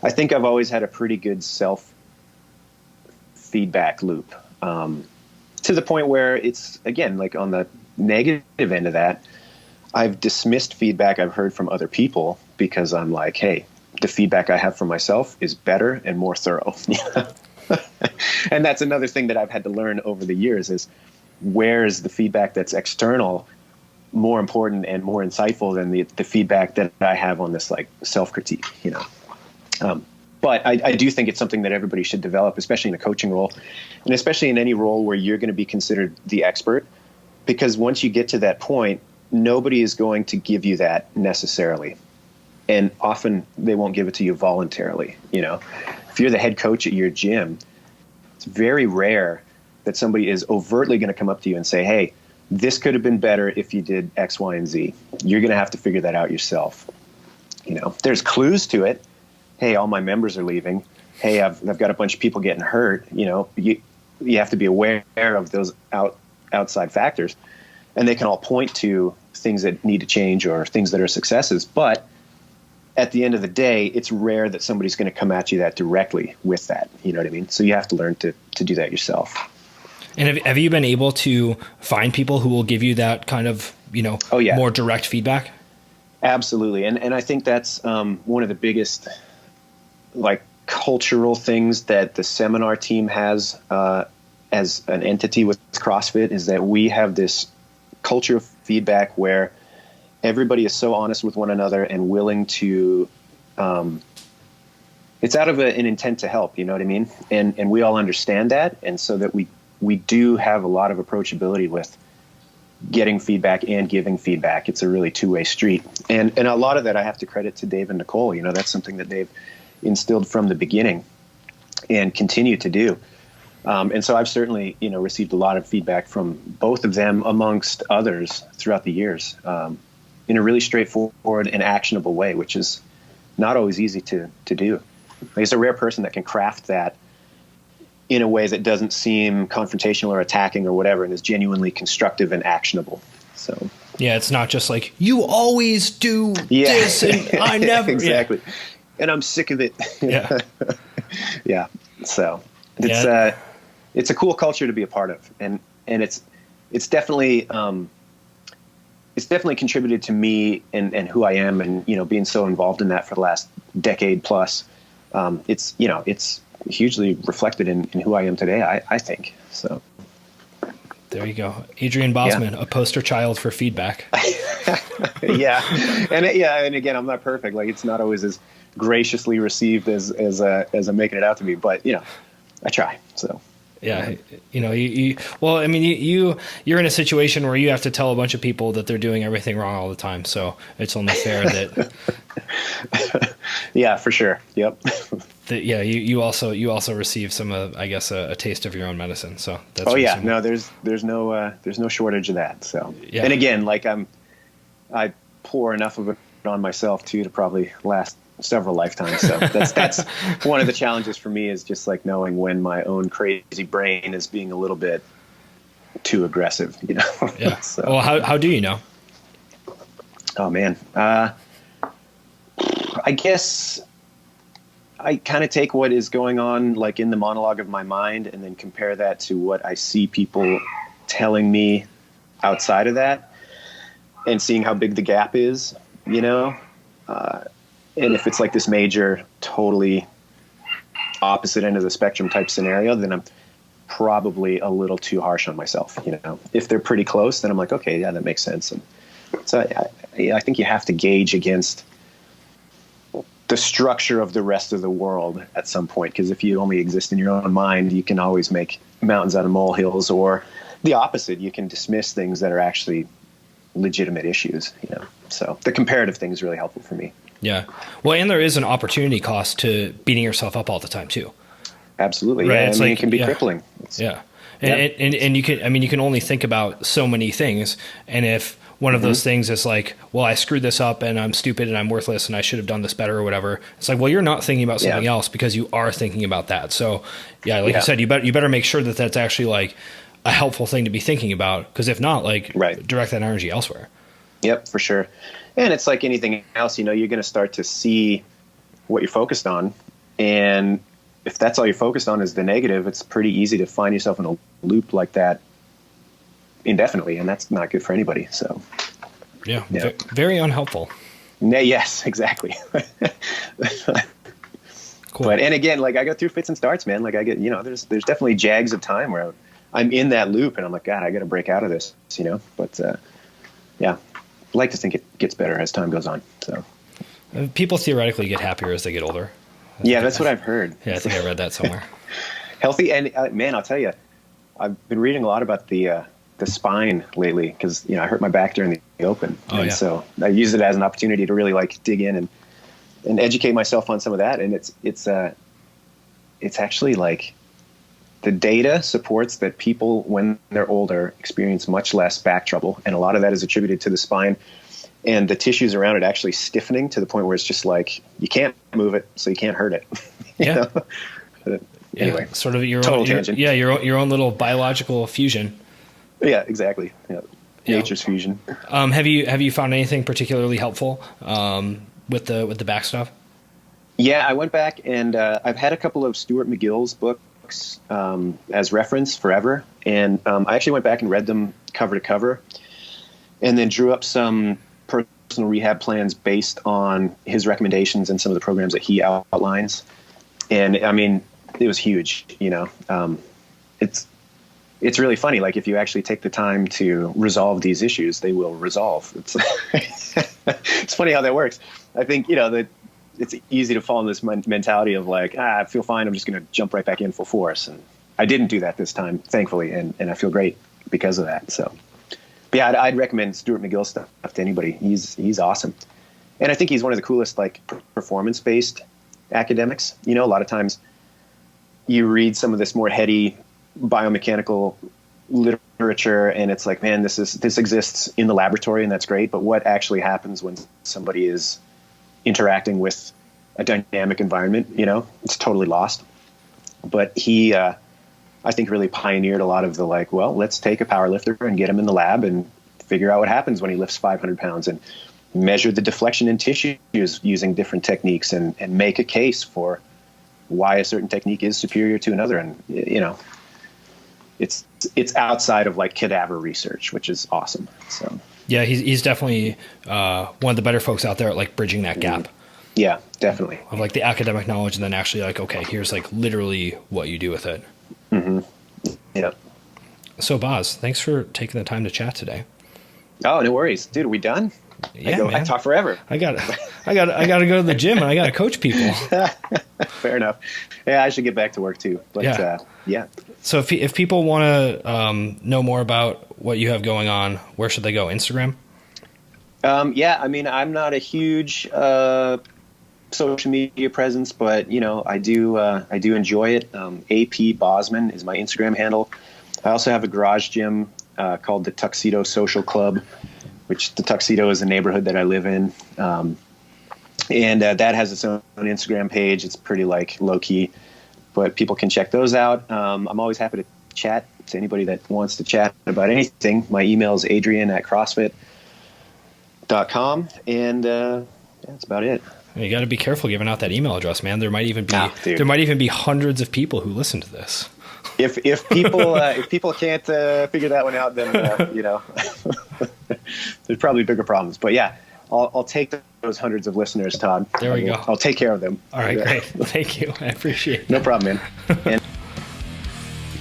I think I've always had a pretty good self-feedback loop, to the point where it's, again, like on the negative end of that, I've dismissed feedback I've heard from other people because I'm like, hey, the feedback I have from myself is better and more thorough. And that's another thing that I've had to learn over the years is, where is the feedback that's external more important and more insightful than the feedback that I have on this like self-critique, you know? But I do think it's something that everybody should develop, especially in a coaching role, and especially in any role where you're going to be considered the expert, because once you get to that point, nobody is going to give you that necessarily. And often they won't give it to you voluntarily. You know, if you're the head coach at your gym, it's very rare that somebody is overtly going to come up to you and say, hey, this could have been better if you did X, Y, and Z. You're going to have to figure that out yourself. You know, there's clues to it. Hey, all my members are leaving. Hey, I've got a bunch of people getting hurt. You know, you have to be aware of those outside factors. And they can all point to things that need to change or things that are successes. But at the end of the day, it's rare that somebody's going to come at you that directly with that. You know what I mean? So you have to learn to do that yourself. And have you been able to find people who will give you that kind of, you know, more direct feedback? Absolutely. And I think that's one of the biggest, like, cultural things that the seminar team has as an entity with CrossFit, is that we have this culture of feedback where everybody is so honest with one another and willing to, it's out of an intent to help, you know what I mean? And we all understand that. And so that we do have a lot of approachability with getting feedback and giving feedback. It's a really two-way street. And a lot of that I have to credit to Dave and Nicole. You know, that's something that they've instilled from the beginning and continue to do. And so I've certainly, you know, received a lot of feedback from both of them, amongst others, throughout the years, in a really straightforward and actionable way, which is not always easy to do. Like, it's a rare person that can craft that in a way that doesn't seem confrontational or attacking or whatever, and is genuinely constructive and actionable. So Yeah, it's not just like, you always do this and I never. Exactly. Yeah. And I'm sick of it. Yeah. Yeah. So it's a cool culture to be a part of. And it's definitely contributed to me and who I am, and, being so involved in that for the last decade plus. It's hugely reflected in who I am today, I think. So there you go. Adrian Bozman, a poster child for feedback. Yeah. And again, I'm not perfect. Like, it's not always as graciously received as I'm making it out to be, but I try. So yeah, you're in a situation where you have to tell a bunch of people that they're doing everything wrong all the time. So it's only fair that yeah, for sure. Yep. You also receive some of, I guess, a taste of your own medicine. So that's no, there's no shortage of that. So yeah. And again, like I pour enough of it on myself too to probably last several lifetimes. So that's one of the challenges for me, is just like knowing when my own crazy brain is being a little bit too aggressive. Yeah. So. Well, how do you know? Oh man, I guess I kind of take what is going on like in the monologue of my mind and then compare that to what I see people telling me outside of that, and seeing how big the gap is, and if it's like this major, totally opposite end of the spectrum type scenario, then I'm probably a little too harsh on myself. If they're pretty close, then I'm like, okay, yeah, that makes sense. And so I think you have to gauge against the structure of the rest of the world at some point, because if you only exist in your own mind, you can always make mountains out of molehills, or the opposite, you can dismiss things that are actually legitimate issues. So the comparative thing is really helpful for me. Yeah. Well, and there is an opportunity cost to beating yourself up all the time too. Absolutely. Right. Yeah. It's it can be crippling. And you can only think about so many things. And if one of those things is like, well, I screwed this up and I'm stupid and I'm worthless and I should have done this better or whatever, it's like, well, you're not thinking about something else because you are thinking about that. So you said, you better make sure that that's actually like a helpful thing to be thinking about. Because if not, direct that energy elsewhere. Yep, for sure. And it's like anything else, you're going to start to see what you're focused on. And if that's all you're focused on is the negative, it's pretty easy to find yourself in a loop like that indefinitely. And that's not good for anybody. So, yeah. Very unhelpful. Yes, exactly. Cool. But, and again, like I go through fits and starts, man. Like I get, there's definitely jags of time where I'm in that loop and I'm like, God, I got to break out of this, but, yeah. I like to think it gets better as time goes on. So people theoretically get happier as they get older. That's what I've heard. Yeah, I think I read that somewhere. Healthy, and man, I'll tell you, I've been reading a lot about the spine lately because I hurt my back during the Open, so I used it as an opportunity to really like dig in and educate myself on some of that. And it's actually like the data supports that people, when they're older, experience much less back trouble. And a lot of that is attributed to the spine and the tissues around it actually stiffening to the point where it's just like, you can't move it, so you can't hurt it. Yeah. Anyway, sort of your own little biological fusion. Yeah, exactly. Yeah. Nature's fusion. Have you found anything particularly helpful with the back stuff? Yeah, I went back and I've had a couple of Stuart McGill's books as reference forever, and I actually went back and read them cover to cover, and then drew up some personal rehab plans based on his recommendations and some of the programs that he outlines. And I mean, it was huge. It's really funny. Like if you actually take the time to resolve these issues, they will resolve. It's it's funny how that works. I think that it's easy to fall in this mentality of like, I feel fine, I'm just going to jump right back in full force. And I didn't do that this time, thankfully, and I feel great because of that. So, but yeah, I'd recommend Stuart McGill stuff to anybody. He's awesome. And I think he's one of the coolest like performance-based academics. A lot of times you read some of this more heady biomechanical literature and it's like, man, this exists in the laboratory and that's great. But what actually happens when somebody is interacting with a dynamic environment, it's totally lost. But he, I think, really pioneered a lot of the like, well, let's take a power lifter and get him in the lab and figure out what happens when he lifts 500 pounds and measure the deflection in tissues using different techniques and make a case for why a certain technique is superior to another. And, you know, it's outside of like cadaver research, which is awesome. So yeah, he's definitely one of the better folks out there at like bridging that gap. Yeah, definitely. Of like the academic knowledge and then actually like, okay, here's like literally what you do with it. Mm-hmm. Yeah. So Boz, thanks for taking the time to chat today. Oh, no worries, dude. Are we done? Yeah, I talk forever. I got to go to the gym and I got to coach people. Fair enough. Yeah, I should get back to work too. But yeah. So if people want to know more about what you have going on, where should they go? Instagram? Yeah, I mean, I'm not a huge social media presence, but you know, I do enjoy it. AP Bozman is my Instagram handle. I also have a garage gym called the Tuxedo Social Club, which the Tuxedo is a neighborhood that I live in. And that has its own Instagram page. It's pretty like low key, but people can check those out. I'm always happy to chat to anybody that wants to chat about anything. My email is adrian@crossfit.com. And that's about it. You got to be careful giving out that email address, man. There might even be hundreds of people who listen to this. If people can't figure that one out, then you know, there's probably bigger problems. But yeah, I'll take those hundreds of listeners, Todd. There we go. I'll take care of them. All right, great. Thank you. I appreciate it. No problem, man. And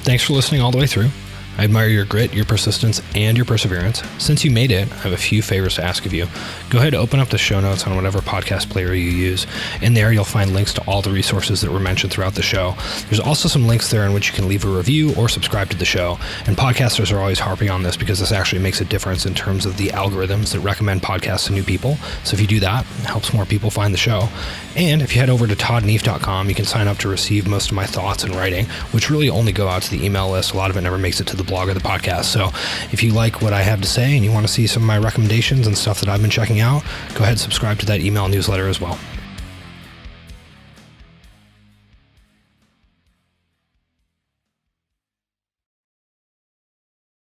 thanks for listening all the way through. I admire your grit, your persistence, and your perseverance. Since you made it, I have a few favors to ask of you. Go ahead and open up the show notes on whatever podcast player you use. In there, you'll find links to all the resources that were mentioned throughout the show. There's also some links there in which you can leave a review or subscribe to the show. And podcasters are always harping on this because this actually makes a difference in terms of the algorithms that recommend podcasts to new people. So if you do that, it helps more people find the show. And if you head over to toddneef.com, you can sign up to receive most of my thoughts and writing, which really only go out to the email list. A lot of it never makes it to the blog or the podcast. So if you like what I have to say and you want to see some of my recommendations and stuff that I've been checking out, go ahead and subscribe to that email newsletter as well.